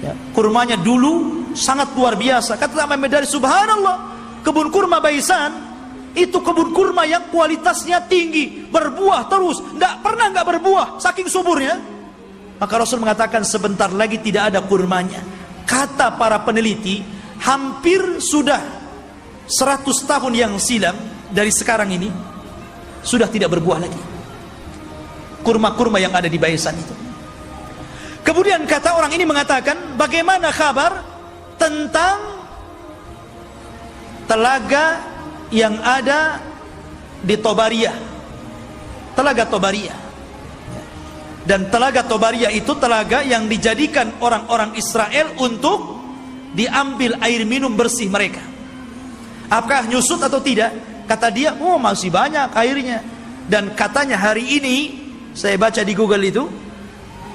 [SPEAKER 2] ya, kurmanya dulu sangat luar biasa. Kata Tamim Ad-Dari, subhanallah, kebun kurma Baisan itu kebun kurma yang kualitasnya tinggi, berbuah terus, tidak pernah nggak berbuah, saking suburnya. Maka Rasul mengatakan sebentar lagi tidak ada kurmanya. Kata para peneliti, hampir sudah 100 tahun yang silam dari sekarang ini sudah tidak berbuah lagi kurma-kurma yang ada di Baisan itu. Kemudian kata orang ini mengatakan, bagaimana kabar tentang telaga yang ada di Tobariyah, telaga Tobariyah. Dan telaga Tobariyah itu telaga yang dijadikan orang-orang Israel untuk diambil air minum bersih mereka. Apakah nyusut atau tidak? Kata dia, oh masih banyak airnya. Dan katanya hari ini, saya baca di Google itu,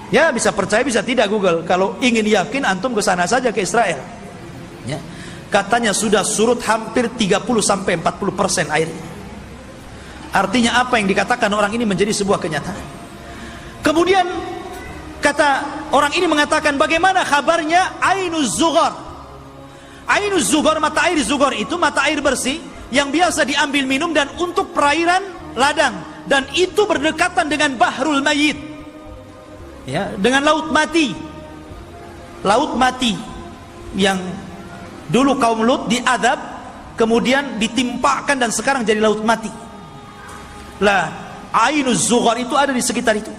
[SPEAKER 2] ya bisa percaya bisa tidak Google. Kalau ingin yakin, antum ke sana saja ke Israel. Ya. Katanya sudah surut hampir 30-40% airnya. Artinya apa yang dikatakan orang ini menjadi sebuah kenyataan. Kemudian kata orang ini mengatakan, bagaimana kabarnya Ainuz Zughar? Ainuz Zughar, mata air Zughar itu mata air bersih yang biasa diambil minum dan untuk perairan ladang, dan itu berdekatan dengan Bahrul Mayyit, ya, dengan laut mati. Laut mati yang dulu kaum Lut diadab, kemudian ditimpakan dan sekarang jadi laut mati. Lah, Ainuz Zughar itu ada di sekitar itu.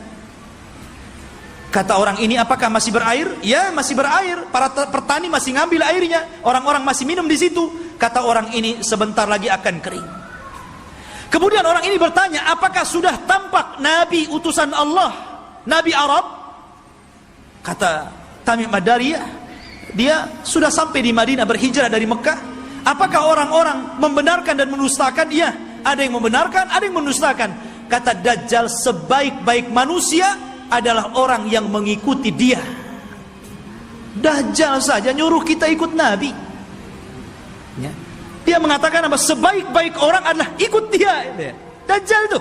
[SPEAKER 2] Kata orang ini, apakah masih berair? Ya, masih berair. Para petani masih ngambil airnya, orang-orang masih minum di situ. Kata orang ini, sebentar lagi akan kering. Kemudian orang ini bertanya, apakah sudah tampak Nabi utusan Allah, Nabi Arab? Kata Tamim Ad-Dari, dia sudah sampai di Madinah, berhijrah dari Mekah. Apakah orang-orang membenarkan dan mendustakan? Iya, ada yang membenarkan, ada yang mendustakan. Kata Dajjal, sebaik-baik manusia adalah orang yang mengikuti dia. Dajjal saja nyuruh kita ikut Nabi, ya. Dia mengatakan apa? Sebaik-baik orang adalah ikut dia. Dajjal itu,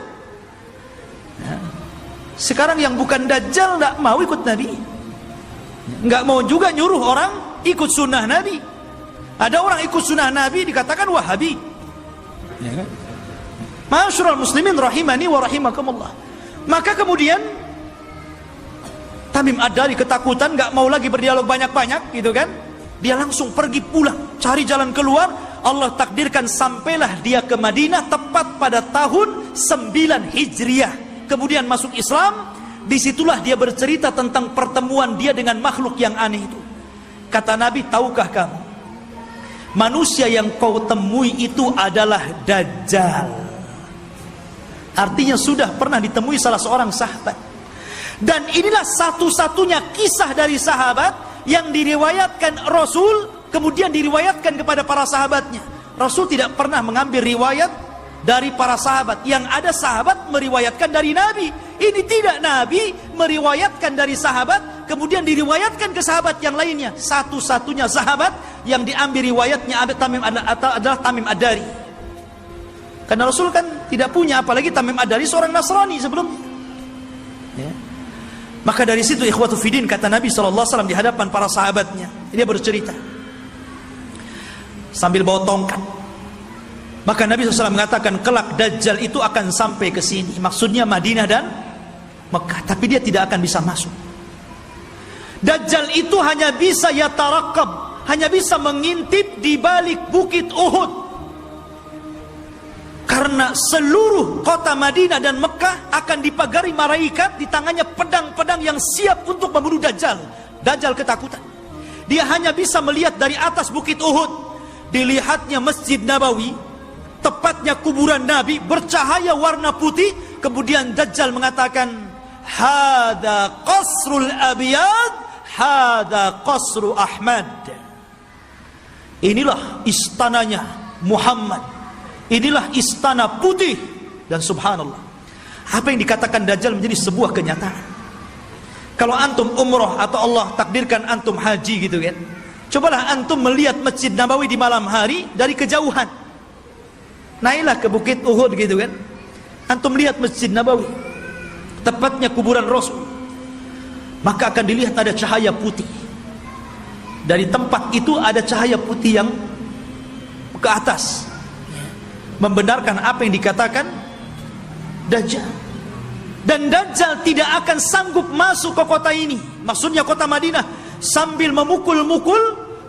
[SPEAKER 2] ya. Sekarang yang bukan Dajjal tidak mau ikut Nabi, nggak mau juga nyuruh orang ikut sunnah Nabi. Ada orang ikut sunnah Nabi dikatakan Wahabi, ya kan? Ma'asyiral muslimin rahimani wa rahimakumullah. Maka kemudian Tamim Ad-Dari ketakutan, nggak mau lagi berdialog banyak-banyak, gitu kan? Dia langsung pergi pulang, cari jalan keluar. Allah takdirkan sampailah dia ke Madinah tepat pada tahun 9 Hijriah. Kemudian masuk Islam. Disitulah dia bercerita tentang pertemuan dia dengan makhluk yang aneh itu. Kata Nabi, tahukah kamu, manusia yang kau temui itu adalah Dajjal. Artinya sudah pernah ditemui salah seorang sahabat. Dan inilah satu-satunya kisah dari sahabat yang diriwayatkan Rasul, kemudian diriwayatkan kepada para sahabatnya. Rasul tidak pernah mengambil riwayat dari para sahabat. Yang ada sahabat meriwayatkan dari Nabi. Ini tidak, Nabi meriwayatkan dari sahabat, kemudian diriwayatkan ke sahabat yang lainnya. Satu-satunya sahabat yang diambil riwayatnya adalah Tamim Ad-Dari. Karena Rasul kan tidak punya, apalagi Tamim Ad-Dari seorang Nasrani sebelumnya, ya. Maka dari situ ikhwatu fiddin, kata Nabi SAW di hadapan para sahabatnya, dia bercerita sambil bawa tongkat. Maka Nabi SAW mengatakan, kelak Dajjal itu akan sampai ke sini. Maksudnya Madinah dan Mekah, tapi dia tidak akan bisa masuk. Dajjal itu hanya bisa yatarakab, hanya bisa mengintip di balik bukit Uhud. Karena seluruh kota Madinah dan Mekah akan dipagari malaikat, di tangannya pedang-pedang yang siap untuk membunuh Dajjal. Dajjal ketakutan. Dia hanya bisa melihat dari atas bukit Uhud. Dilihatnya Masjid Nabawi, tepatnya kuburan Nabi, bercahaya warna putih. Kemudian Dajjal mengatakan, hada qasrul abiyad, hada qasru Ahmad. Inilah istananya Muhammad, inilah istana putih. Dan subhanallah, apa yang dikatakan Dajjal menjadi sebuah kenyataan. Kalau antum umroh atau Allah takdirkan antum haji, gitu kan, cobalah antum melihat Masjid Nabawi di malam hari dari kejauhan. Naiklah ke bukit Uhud, gitu kan, antum lihat Masjid Nabawi, tepatnya kuburan Rasul, maka akan dilihat ada cahaya putih. Dari tempat itu ada cahaya putih yang ke atas, membenarkan apa yang dikatakan Dajjal. Dan Dajjal tidak akan sanggup masuk ke kota ini, maksudnya kota Madinah, sambil memukul-mukul,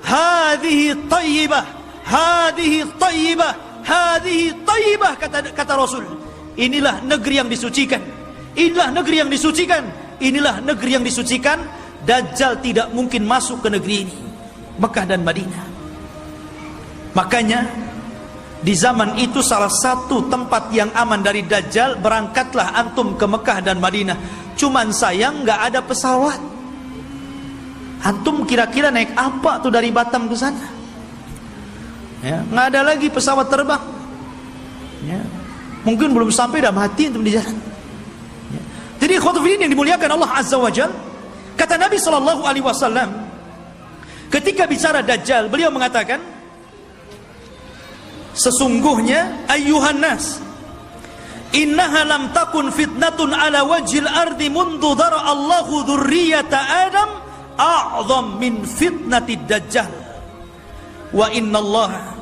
[SPEAKER 2] hadhihi tayyibah, hadhihi tayyibah, hadhihi tayyibah, kata Rasul. Inilah negeri yang disucikan, inilah negeri yang disucikan, inilah negeri yang disucikan. Dajjal tidak mungkin masuk ke negeri ini, Mekah dan Madinah. Makanya di zaman itu salah satu tempat yang aman dari Dajjal, berangkatlah antum ke Mekah dan Madinah. Cuman sayang nggak ada pesawat. Antum kira-kira naik apa tuh dari Batam ke sana? Ya, nggak ada lagi pesawat terbang. Ya, mungkin belum sampai dah mati antum di jalan. Ya. Jadi khotbah ini yang dimuliakan Allah Azza wa Jalla, kata Nabi SAW, Ketika bicara Dajjal, beliau mengatakan, sesungguhnya ayyuhan nas, innaha lam takun fitnatun ala wajhil ardi mundu dara Allahu dzurriyyata Adam a'zam min fitnatid Dajjal. Wa innallaha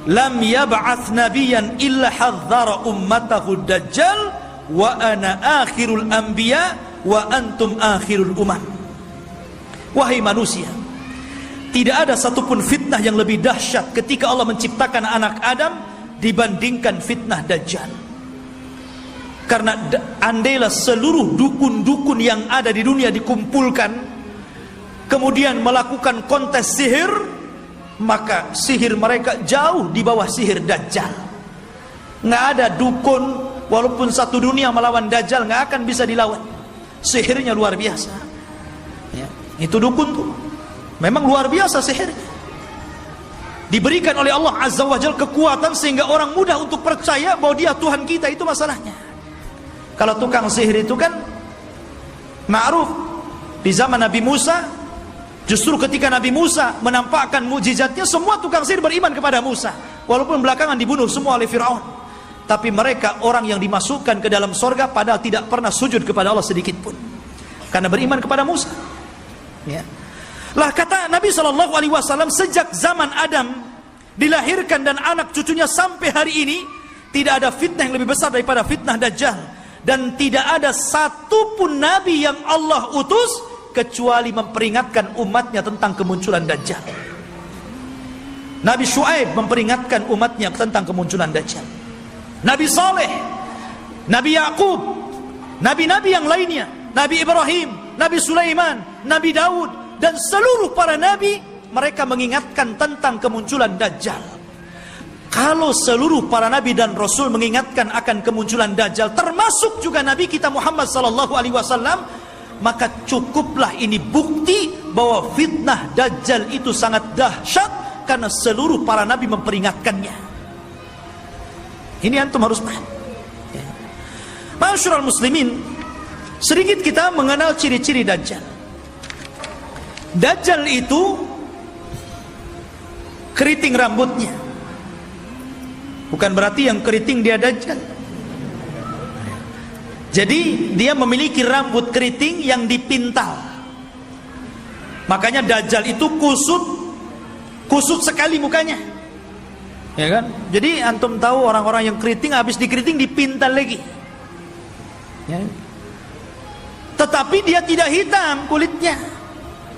[SPEAKER 2] lam yab'ats nabiyyan illa hadzara ummatahu Dajjal wa ana akhirul anbiya wa antum akhirul umam. Wahai manusia, tidak ada satupun fitnah yang lebih dahsyat ketika Allah menciptakan anak Adam dibandingkan fitnah Dajjal. Karena andailah seluruh dukun-dukun yang ada di dunia dikumpulkan, kemudian melakukan kontes sihir, maka sihir mereka jauh di bawah sihir Dajjal. Nggak ada dukun, walaupun satu dunia melawan Dajjal, nggak akan bisa dilawan. Sihirnya luar biasa ya, itu dukun tuh memang luar biasa sihirnya. Diberikan oleh Allah Azza wa Jalla kekuatan sehingga orang mudah untuk percaya bahwa dia Tuhan kita. Itu masalahnya. Kalau tukang sihir itu kan ma'ruf di zaman Nabi Musa. Justru ketika Nabi Musa menampakkan mukjizatnya, semua tukang sihir beriman kepada Musa, walaupun belakangan dibunuh semua oleh Fir'aun. Tapi mereka orang yang dimasukkan ke dalam sorga padahal tidak pernah sujud kepada Allah sedikit pun, karena beriman kepada Musa ya. Lah kata Nabi SAW, sejak zaman Adam dilahirkan dan anak cucunya sampai hari ini, tidak ada fitnah yang lebih besar daripada fitnah Dajjal. Dan tidak ada satupun Nabi yang Allah utus kecuali memperingatkan umatnya tentang kemunculan Dajjal. Nabi Syuaib memperingatkan umatnya tentang kemunculan Dajjal. Nabi Saleh, Nabi Yakub, Nabi-Nabi yang lainnya, Nabi Ibrahim, Nabi Sulaiman, Nabi Daud, dan seluruh para Nabi, mereka mengingatkan tentang kemunculan Dajjal. Kalau seluruh para Nabi dan Rasul mengingatkan akan kemunculan Dajjal, termasuk juga Nabi kita Muhammad SAW, maka cukuplah ini bukti bahwa fitnah Dajjal itu sangat dahsyat, karena seluruh para Nabi memperingatkannya. Ini antum harus paham ya. Ma'asyiral muslimin, sedikit kita mengenal ciri-ciri Dajjal. Dajjal itu keriting rambutnya. Bukan berarti yang keriting dia Dajjal. Jadi dia memiliki rambut keriting yang dipintal. Makanya Dajjal itu kusut sekali mukanya. Ya kan? Jadi antum tahu orang-orang yang keriting, habis dikeriting dipintal lagi. Ya. Tetapi dia tidak hitam kulitnya.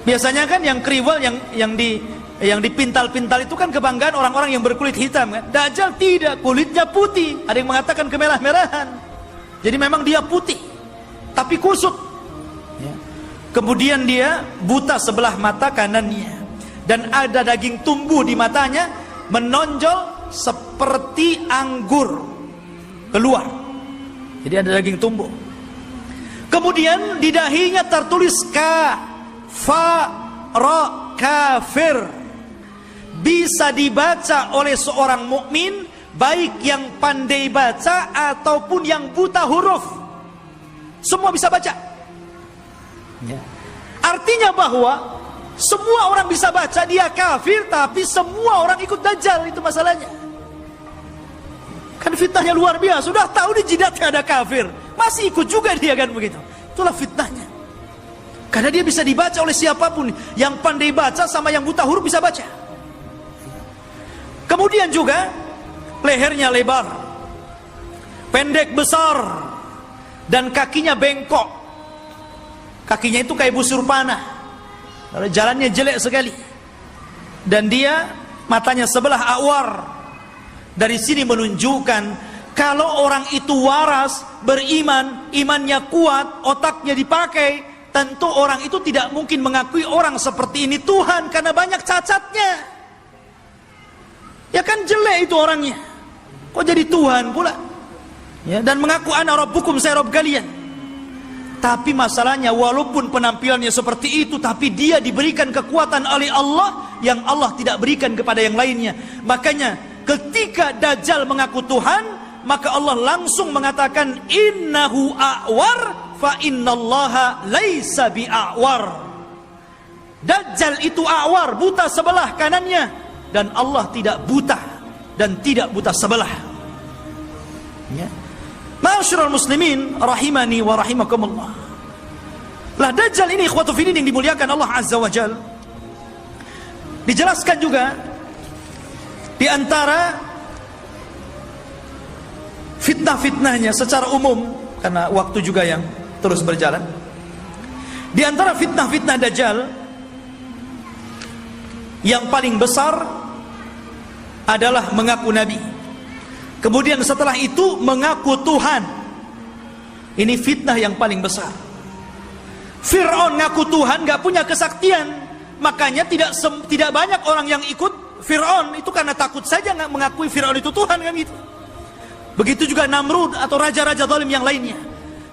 [SPEAKER 2] Biasanya kan yang kriwal, yang dipintal-pintal itu kan kebanggaan orang-orang yang berkulit hitam kan. Dajjal tidak, kulitnya putih. Ada yang mengatakan kemerah-merahan. Jadi memang dia putih, tapi kusut ya. Kemudian dia buta sebelah mata kanannya, dan ada daging tumbuh di matanya, menonjol seperti anggur keluar. Jadi ada daging tumbuh. Kemudian di dahinya tertulis kafir. Bisa dibaca oleh seorang mukmin, baik yang pandai baca ataupun yang buta huruf. Semua bisa baca ya. Artinya bahwa semua orang bisa baca dia kafir, tapi semua orang ikut Dajjal. Itu masalahnya. Kan fitnahnya luar biasa. Sudah tahu di jidatnya ada kafir, masih ikut juga dia kan begitu. Itulah fitnahnya. Karena dia bisa dibaca oleh siapapun. Yang pandai baca sama yang buta huruf bisa baca. Kemudian juga lehernya lebar, pendek besar, dan kakinya bengkok. Kakinya itu kayak busur panah. Jalannya jelek sekali. Dan dia matanya sebelah awar. Dari sini menunjukkan kalau orang itu waras, beriman, imannya kuat, otaknya dipakai, tentu orang itu tidak mungkin mengakui orang seperti ini Tuhan, karena banyak cacatnya. Ya kan jelek itu orangnya, kok jadi Tuhan pula ya, dan mengaku ana rabbukum, saya Rabb kalian. Tapi masalahnya walaupun penampilannya seperti itu, tapi dia diberikan kekuatan oleh Allah yang Allah tidak berikan kepada yang lainnya. Makanya ketika Dajjal mengaku Tuhan, maka Allah langsung mengatakan innahu a'war fa innallaha laisa bi'a'war. Dajjal itu a'war, buta sebelah kanannya, dan Allah tidak buta dan tidak buta sebelah. Ya. Ma'asyiral muslimin rahimani wa rahimakumullah. Lah Dajjal ini ikhwatu fillah yang dimuliakan Allah Azza wa Jalla, dijelaskan juga di antara fitnah-fitnahnya secara umum, karena waktu juga yang terus berjalan. Di antara fitnah-fitnah Dajjal yang paling besar adalah mengaku nabi. Kemudian setelah itu mengaku Tuhan. Ini fitnah yang paling besar. Fir'aun ngaku Tuhan, gak punya kesaktian, makanya tidak banyak orang yang ikut Fir'aun itu karena takut saja nggak mengakui Fir'aun itu Tuhan, kan gitu. Begitu juga Namrud atau raja-raja zalim yang lainnya.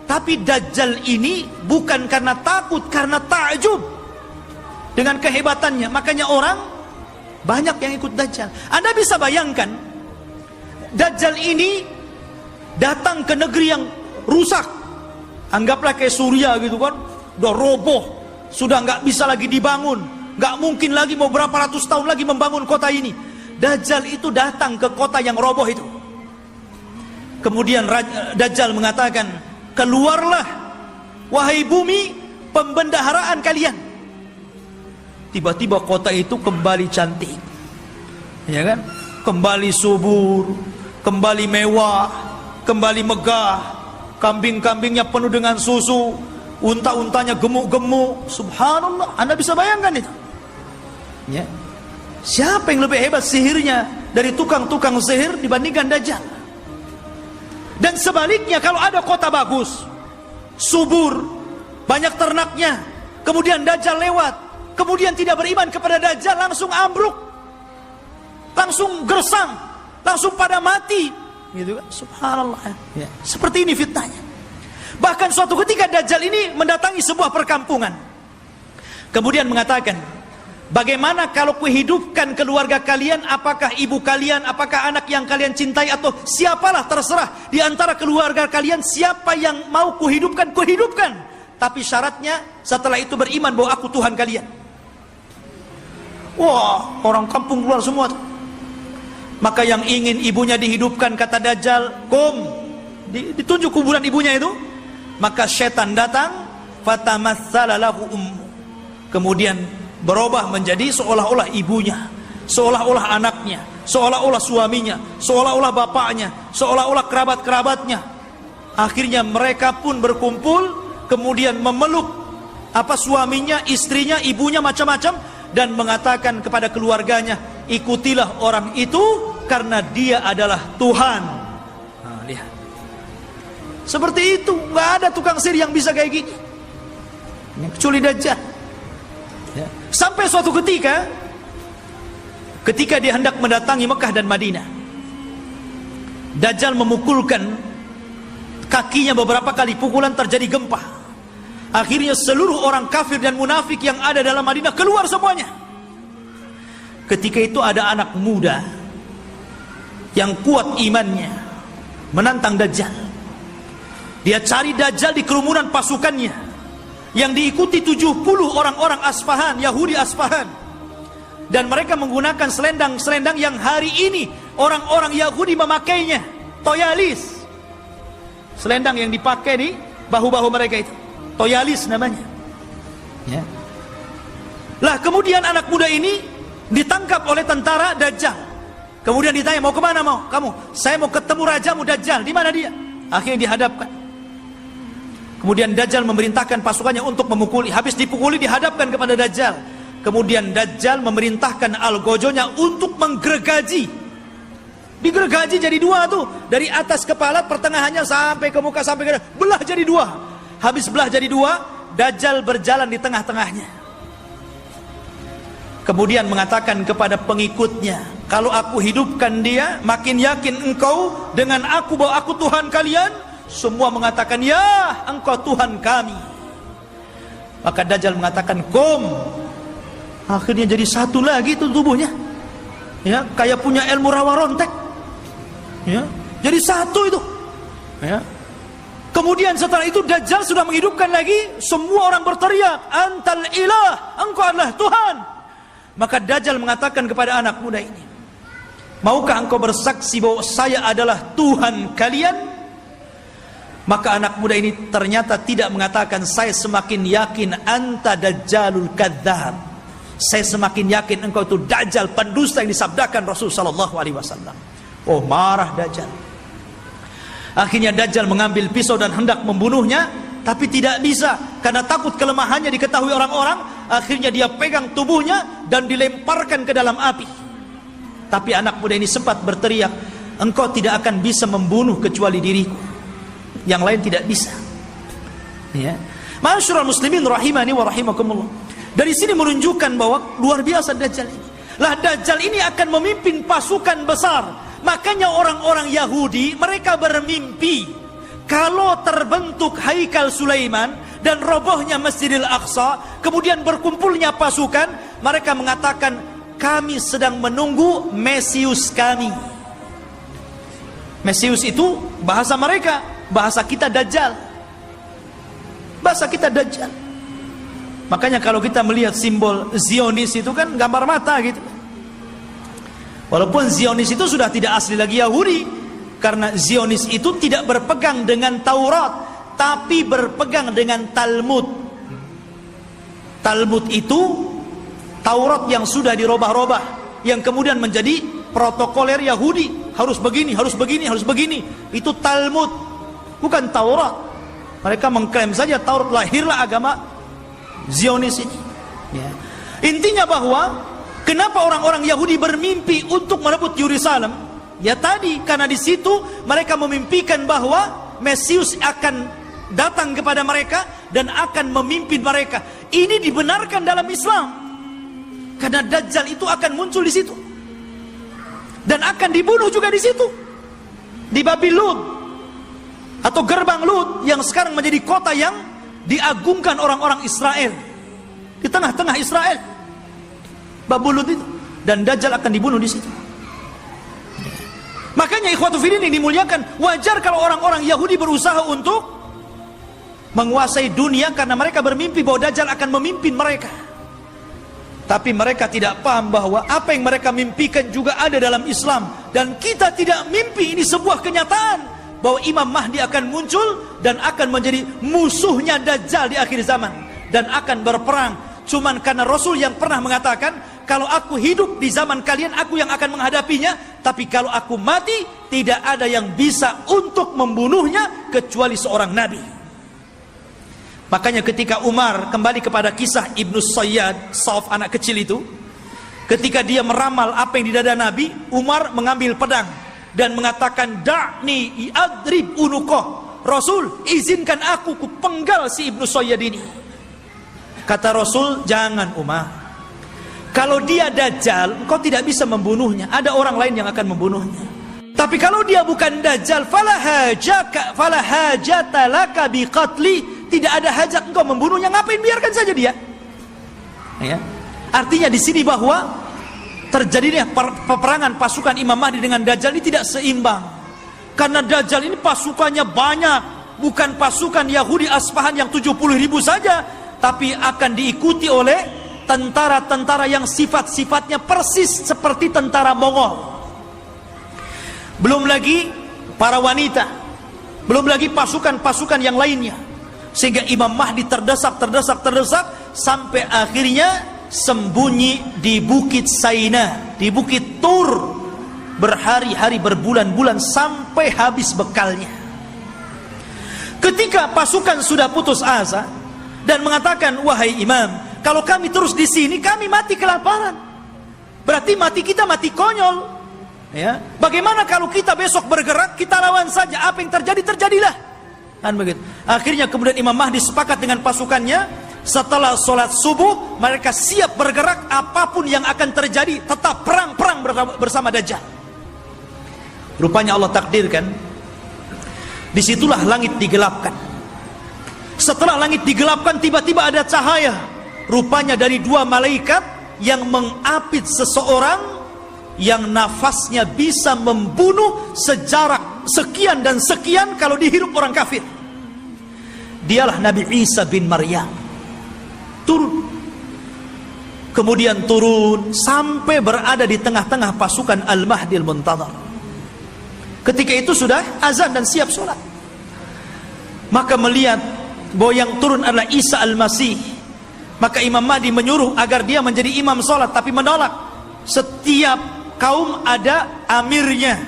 [SPEAKER 2] Tapi Dajjal ini bukan karena takut, karena takjub dengan kehebatannya. Makanya orang banyak yang ikut Dajjal. Anda bisa bayangkan, Dajjal ini datang ke negeri yang rusak. Anggaplah kayak Suriah gitu kan, udah roboh, sudah nggak bisa lagi dibangun, nggak mungkin lagi mau berapa ratus tahun lagi membangun kota ini. Dajjal itu datang ke kota yang roboh itu. Kemudian Dajjal mengatakan, keluarlah wahai bumi pembendaharaan kalian. Tiba-tiba kota itu kembali cantik, ya kan? Kembali subur, kembali mewah, kembali megah. Kambing-kambingnya penuh dengan susu, unta-untanya gemuk-gemuk. Subhanallah, Anda bisa bayangkan itu? Ya. Siapa yang lebih hebat sihirnya dari tukang-tukang sihir dibandingkan Dajjal? Dan sebaliknya, kalau ada kota bagus, subur, banyak ternaknya, kemudian Dajjal lewat, kemudian tidak beriman kepada Dajjal, langsung ambruk, langsung gersang, langsung pada mati, gitu kan? Subhanallah. Ya. Seperti ini fitnahnya. Bahkan suatu ketika Dajjal ini mendatangi sebuah perkampungan, kemudian mengatakan, bagaimana kalau kuhidupkan keluarga kalian? Apakah ibu kalian, apakah anak yang kalian cintai, atau siapalah terserah di antara keluarga kalian, siapa yang mau kuhidupkan, kuhidupkan. Tapi syaratnya setelah itu beriman bahwa aku Tuhan kalian. Wah, orang kampung keluar semua tuh. Maka yang ingin ibunya dihidupkan, kata Dajjal, ditunjuk kuburan ibunya itu. Maka setan datang, fatamatsala lahu kemudian berubah menjadi seolah-olah ibunya, seolah-olah anaknya, seolah-olah suaminya, seolah-olah bapaknya, seolah-olah kerabat-kerabatnya. Akhirnya mereka pun berkumpul, kemudian memeluk suaminya, istrinya, ibunya, macam-macam, dan mengatakan kepada keluarganya, ikutilah orang itu karena dia adalah Tuhan. Nah, lihat. Seperti itu, nggak ada tukang sihir yang bisa kayak gini, kecuali Dajjal. Ya. Sampai suatu ketika dia hendak mendatangi Mekah dan Madinah, Dajjal memukulkan kakinya beberapa kali, pukulan terjadi gempa. Akhirnya seluruh orang kafir dan munafik yang ada dalam Madinah keluar semuanya. Ketika itu ada anak muda yang kuat imannya menantang Dajjal. Dia cari Dajjal di kerumunan pasukannya yang diikuti 70 orang-orang Asfahan, Yahudi Asfahan. Dan mereka menggunakan selendang-selendang yang hari ini orang-orang Yahudi memakainya, toyalis. Selendang yang dipakai di bahu-bahu mereka itu, toyalis namanya. Ya. Lah kemudian anak muda ini ditangkap oleh tentara Dajjal. Kemudian ditanya, mau kemana mau kamu? Saya mau ketemu rajamu Dajjal. Di mana dia? Akhirnya dihadapkan. Kemudian Dajjal memerintahkan pasukannya untuk memukuli. Habis dipukuli dihadapkan kepada Dajjal. Kemudian Dajjal memerintahkan algojonya untuk menggergaji. Digergaji jadi dua tuh, dari atas kepala pertengahannya sampai ke muka, sampai ke belah jadi dua. Habis belah jadi dua, Dajjal berjalan di tengah-tengahnya. Kemudian mengatakan kepada pengikutnya, kalau aku hidupkan dia, makin yakin engkau dengan aku bahwa aku Tuhan kalian. Semua mengatakan, ya engkau Tuhan kami. Maka Dajjal mengatakan, kum. Akhirnya jadi satu lagi itu tubuhnya, ya, kayak punya ilmu rawa rontek, ya, jadi satu itu, ya. Kemudian setelah itu Dajjal sudah menghidupkan lagi, semua orang berteriak, antal ilah, engkau adalah Tuhan. Maka Dajjal mengatakan kepada anak muda ini, maukah engkau bersaksi bahwa saya adalah Tuhan kalian? Maka anak muda ini ternyata tidak mengatakan, saya semakin yakin anta Dajjalul kadzdzab. Saya semakin yakin engkau itu Dajjal, pendusta yang disabdakan Rasul sallallahu alaihi wasallam. Oh, marah Dajjal. Akhirnya Dajjal mengambil pisau dan hendak membunuhnya, tapi tidak bisa karena takut kelemahannya diketahui orang-orang. Akhirnya dia pegang tubuhnya dan dilemparkan ke dalam api. Tapi anak muda ini sempat berteriak, engkau tidak akan bisa membunuh kecuali diriku, yang lain tidak bisa. Ya, Ma'asyiral muslimin rahimani wa rahimakumullah. Dari sini menunjukkan bahwa luar biasa Dajjal ini. Lah Dajjal ini akan memimpin pasukan besar. Makanya orang-orang Yahudi mereka bermimpi kalau terbentuk Haikal Sulaiman dan robohnya Masjidil Aqsa, kemudian berkumpulnya pasukan, mereka mengatakan kami sedang menunggu Mesius kami. Mesius itu bahasa mereka, bahasa kita Dajjal. Bahasa kita Dajjal. Makanya kalau kita melihat simbol Zionis itu kan gambar mata gitu. Walaupun Zionis itu sudah tidak asli lagi Yahudi, karena Zionis itu tidak berpegang dengan Taurat, tapi berpegang dengan Talmud. Talmud itu Taurat yang sudah dirubah-rubah, yang kemudian menjadi protokoler Yahudi, harus begini, harus begini, harus begini. Itu Talmud, bukan Taurat. Mereka mengklaim saja Taurat, lahirlah agama Zionis ini. Ya. Intinya bahwa kenapa orang-orang Yahudi bermimpi untuk merebut Yerusalem? Ya tadi, karena di situ mereka memimpikan bahwa Mesius akan datang kepada mereka dan akan memimpin mereka. Ini dibenarkan dalam Islam, karena Dajjal itu akan muncul di situ dan akan dibunuh juga di situ, di Babil Lut atau gerbang Lut yang sekarang menjadi kota yang diagungkan orang-orang Israel, di tengah-tengah Israel. Babulut itu, dan Dajjal akan dibunuh di situ. Makanya ikhwatu fillah ini dimuliakan, wajar kalau orang-orang Yahudi berusaha untuk menguasai dunia karena mereka bermimpi bahwa Dajjal akan memimpin mereka. Tapi mereka tidak paham bahwa apa yang mereka mimpikan juga ada dalam Islam, dan kita tidak mimpi, ini sebuah kenyataan bahwa Imam Mahdi akan muncul dan akan menjadi musuhnya Dajjal di akhir zaman dan akan berperang. Cuman karena Rasul yang pernah mengatakan, kalau aku hidup di zaman kalian, aku yang akan menghadapinya. Tapi kalau aku mati, tidak ada yang bisa untuk membunuhnya kecuali seorang Nabi. Makanya ketika Umar, kembali kepada kisah Ibnu Sayyad, Sauf anak kecil itu, ketika dia meramal apa yang di dada Nabi, Umar mengambil pedang dan mengatakan, da'ni i'adrib unuqah. Rasul, izinkan aku kupenggal si Ibnu Sayyad ini. Kata Rasul, jangan Umar, kalau dia Dajjal, engkau tidak bisa membunuhnya, ada orang lain yang akan membunuhnya. Tapi kalau dia bukan Dajjal, fala hajata laka biqatli, tidak ada hajat engkau membunuhnya, ngapain, biarkan saja dia. Ya. Artinya di sini bahwa terjadinya peperangan pasukan Imam Mahdi dengan Dajjal ini tidak seimbang. Karena Dajjal ini pasukannya banyak, bukan pasukan Yahudi Asfahan yang 70.000 saja, tapi akan diikuti oleh tentara-tentara yang sifat-sifatnya persis seperti tentara Mongol. Belum lagi para wanita, belum lagi pasukan-pasukan yang lainnya. Sehingga Imam Mahdi terdesak sampai akhirnya sembunyi di Bukit Saina, di Bukit Tur, berhari-hari, berbulan-bulan sampai habis bekalnya. Ketika pasukan sudah putus asa dan mengatakan, wahai imam, kalau kami terus di sini, kami mati kelaparan. Berarti mati kita mati konyol. Ya, bagaimana kalau kita besok bergerak, kita lawan saja, apa yang terjadi terjadilah. Kan begitu. Akhirnya kemudian Imam Mahdi sepakat dengan pasukannya, setelah sholat subuh mereka siap bergerak, apapun yang akan terjadi, tetap perang bersama Dajjal. Rupanya Allah takdirkan, disitulah langit digelapkan. Setelah langit digelapkan, tiba-tiba ada cahaya. Rupanya dari dua malaikat yang mengapit seseorang yang nafasnya bisa membunuh sejarak sekian dan sekian kalau dihirup orang kafir. dialah Nabi Isa bin Maryam. Turun. Kemudian turun sampai berada di tengah-tengah pasukan Al-Mahdi Al-Muntadhar. Ketika itu sudah azan dan siap sholat. Maka melihat bahwa yang turun adalah Isa Al-Masih, maka Imam Mahdi menyuruh agar dia menjadi imam sholat, tapi menolak. Setiap kaum ada amirnya,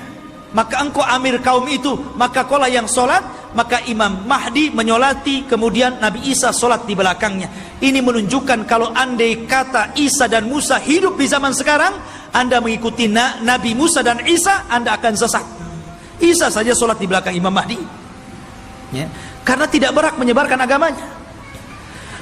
[SPEAKER 2] maka engkau amir kaum itu, maka kaulah yang sholat. Maka Imam Mahdi menyolati, kemudian Nabi Isa sholat di belakangnya. Ini menunjukkan kalau andai kata Isa dan Musa hidup di zaman sekarang, Anda mengikuti Nabi Musa dan Isa, Anda akan sesat. Isa saja sholat di belakang Imam Mahdi, ya, karena tidak berhak menyebarkan agamanya.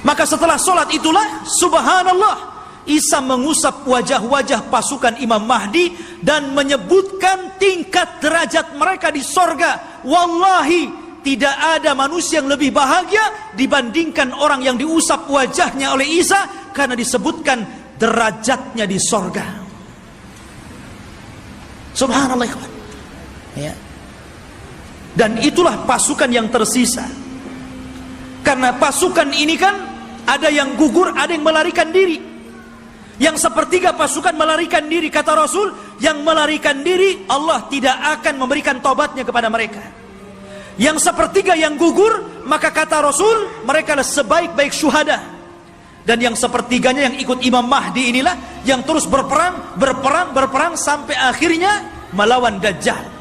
[SPEAKER 2] Maka setelah sholat itulah, subhanallah, Isa mengusap wajah-wajah pasukan Imam Mahdi dan menyebutkan tingkat derajat mereka di sorga. Wallahi, tidak ada manusia yang lebih bahagia dibandingkan orang yang diusap wajahnya oleh Isa, karena disebutkan derajatnya di sorga. Subhanallah, ya. Dan itulah pasukan yang tersisa. Karena pasukan ini kan ada yang gugur, ada yang melarikan diri. Yang sepertiga pasukan melarikan diri, kata Rasul, yang melarikan diri Allah tidak akan memberikan tobatnya kepada mereka. Yang sepertiga yang gugur, maka kata Rasul, mereka adalah sebaik-baik syuhada. Dan yang sepertiganya yang ikut Imam Mahdi inilah yang terus berperang sampai akhirnya melawan Dajjal.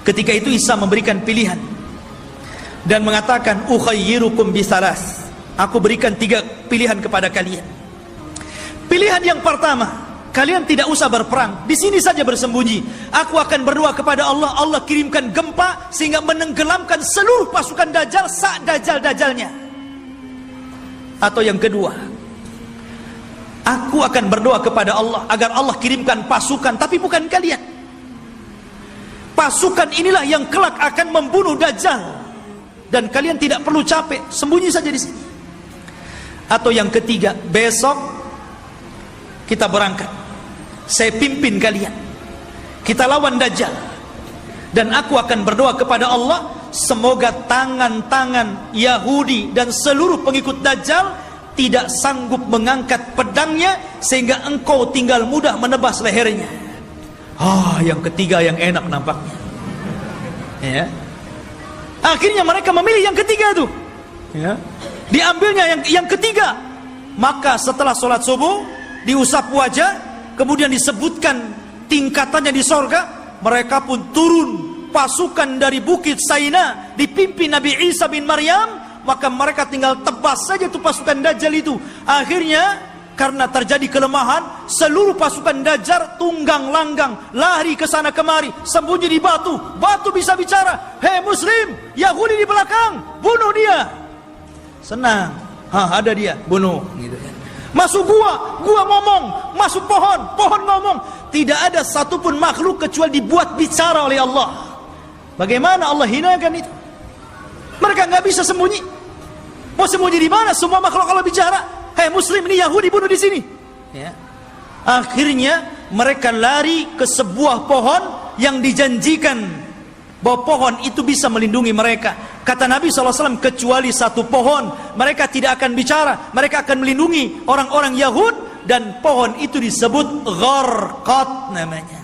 [SPEAKER 2] Ketika itu Isa memberikan pilihan dan mengatakan, ukhayyirukum bisalas, aku berikan 3 pilihan kepada kalian. Pilihan yang pertama, kalian tidak usah berperang, di sini saja bersembunyi. Aku akan berdoa kepada Allah, Allah kirimkan gempa sehingga menenggelamkan seluruh pasukan Dajjal saat Dajjal-Dajjalnya. Atau yang kedua, aku akan berdoa kepada Allah agar Allah kirimkan pasukan, tapi bukan kalian. Pasukan inilah yang kelak akan membunuh Dajjal, dan kalian tidak perlu capek, sembunyi saja di sini. Atau yang ketiga, besok kita berangkat, saya pimpin kalian, kita lawan Dajjal, dan aku akan berdoa kepada Allah, semoga tangan-tangan Yahudi dan seluruh pengikut Dajjal tidak sanggup mengangkat pedangnya sehingga engkau tinggal mudah menebas lehernya. Yang ketiga yang enak nampaknya, ya. Akhirnya mereka memilih yang ketiga itu, ya. Diambilnya yang ketiga. Maka setelah sholat subuh, diusap wajah, kemudian disebutkan tingkatannya di sorga, mereka pun turun pasukan dari Bukit Saina dipimpin Nabi Isa bin Maryam. Maka mereka tinggal tebas saja tuh pasukan Dajjal itu. Akhirnya karena terjadi kelemahan, seluruh pasukan Dajjal tunggang langgang, lari ke sana kemari, sembunyi di batu. Batu bisa bicara, hei muslim, Yahudi di belakang, bunuh dia. Senang, ada dia, bunuh, gitu ya. Masuk gua ngomong, masuk pohon ngomong. Tidak ada satupun makhluk kecuali dibuat bicara oleh Allah. Bagaimana Allah hinakan itu? Mereka nggak bisa sembunyi. Mau sembunyi di mana? Semua makhluk Allah bicara. Hei muslim, ini Yahudi, bunuh di sini. Ya. Akhirnya mereka lari ke sebuah pohon yang dijanjikan bahwa pohon itu bisa melindungi mereka. Kata Nabi SAW, kecuali satu pohon, mereka tidak akan bicara, mereka akan melindungi orang-orang Yahud, dan pohon itu disebut Gharqad namanya.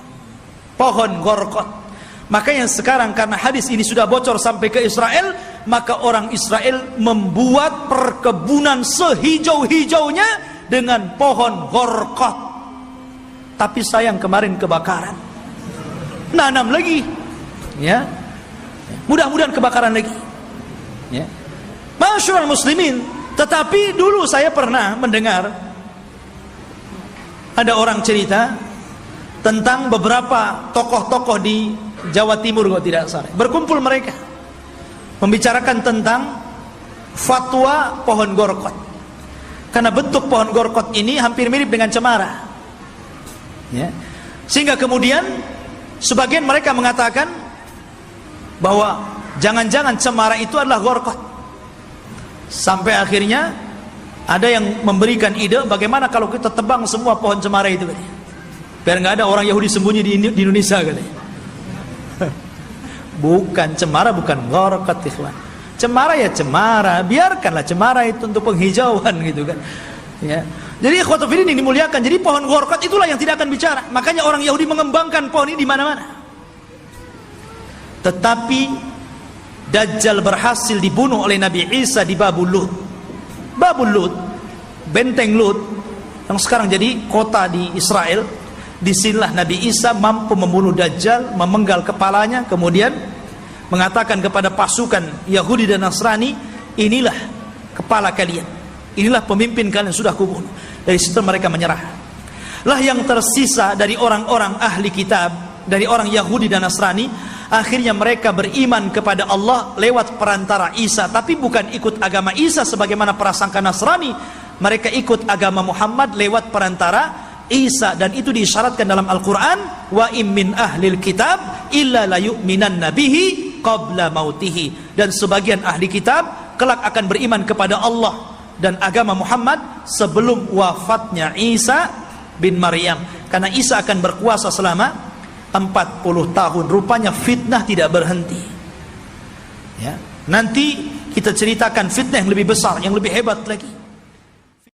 [SPEAKER 2] Pohon Gharqad. Makanya sekarang karena hadis ini sudah bocor sampai ke Israel, maka orang Israel membuat perkebunan sehijau-hijaunya dengan pohon Gharqad. Tapi sayang kemarin kebakaran. Nanam lagi, ya. Mudah-mudahan kebakaran lagi, ya. Masyaallah muslimin. Tetapi dulu saya pernah mendengar ada orang cerita tentang beberapa tokoh-tokoh di Jawa Timur, kalau tidak salah, berkumpul mereka membicarakan tentang fatwa pohon Gharqad. Karena bentuk pohon Gharqad ini hampir mirip dengan cemara, ya. Sehingga kemudian sebagian mereka mengatakan bahwa jangan-jangan cemara itu adalah Gharqad. Sampai akhirnya ada yang memberikan ide, bagaimana kalau kita tebang semua pohon cemara itu, katanya, biar nggak ada orang Yahudi sembunyi di Indonesia, katanya. Bukan cemara, bukan Gharqad, ikhwan. Cemara ya cemara, biarkanlah cemara itu untuk penghijauan gitu kan. Ya. Jadi ikhwatul fillah ini dimuliakan. Jadi pohon gharqad itulah yang tidak akan bicara. Makanya orang Yahudi mengembangkan pohon ini di mana-mana. Tetapi Dajjal berhasil dibunuh oleh Nabi Isa di Babul Lut. Babul Lut, benteng Lut yang sekarang jadi kota di Israel. Disinilah Nabi Isa mampu membunuh Dajjal, memenggal kepalanya, kemudian mengatakan kepada pasukan Yahudi dan Nasrani, inilah kepala kalian, inilah pemimpin kalian sudah kubunuh. Dari situ mereka menyerah. Lah yang tersisa dari orang-orang ahli kitab, dari orang Yahudi dan Nasrani, akhirnya mereka beriman kepada Allah lewat perantara Isa, tapi bukan ikut agama Isa sebagaimana prasangka Nasrani. Mereka ikut agama Muhammad lewat perantara Isa, dan itu diisyaratkan dalam Al-Quran, wa im min ahlil kitab illa la yu'minanna bihi qabla mautihi. Dan sebagian ahli kitab kelak akan beriman kepada Allah dan agama Muhammad sebelum wafatnya Isa bin Maryam, karena Isa akan berkuasa selama 40 tahun. Rupanya fitnah tidak berhenti. Ya, nanti kita ceritakan fitnah yang lebih besar, yang lebih hebat lagi.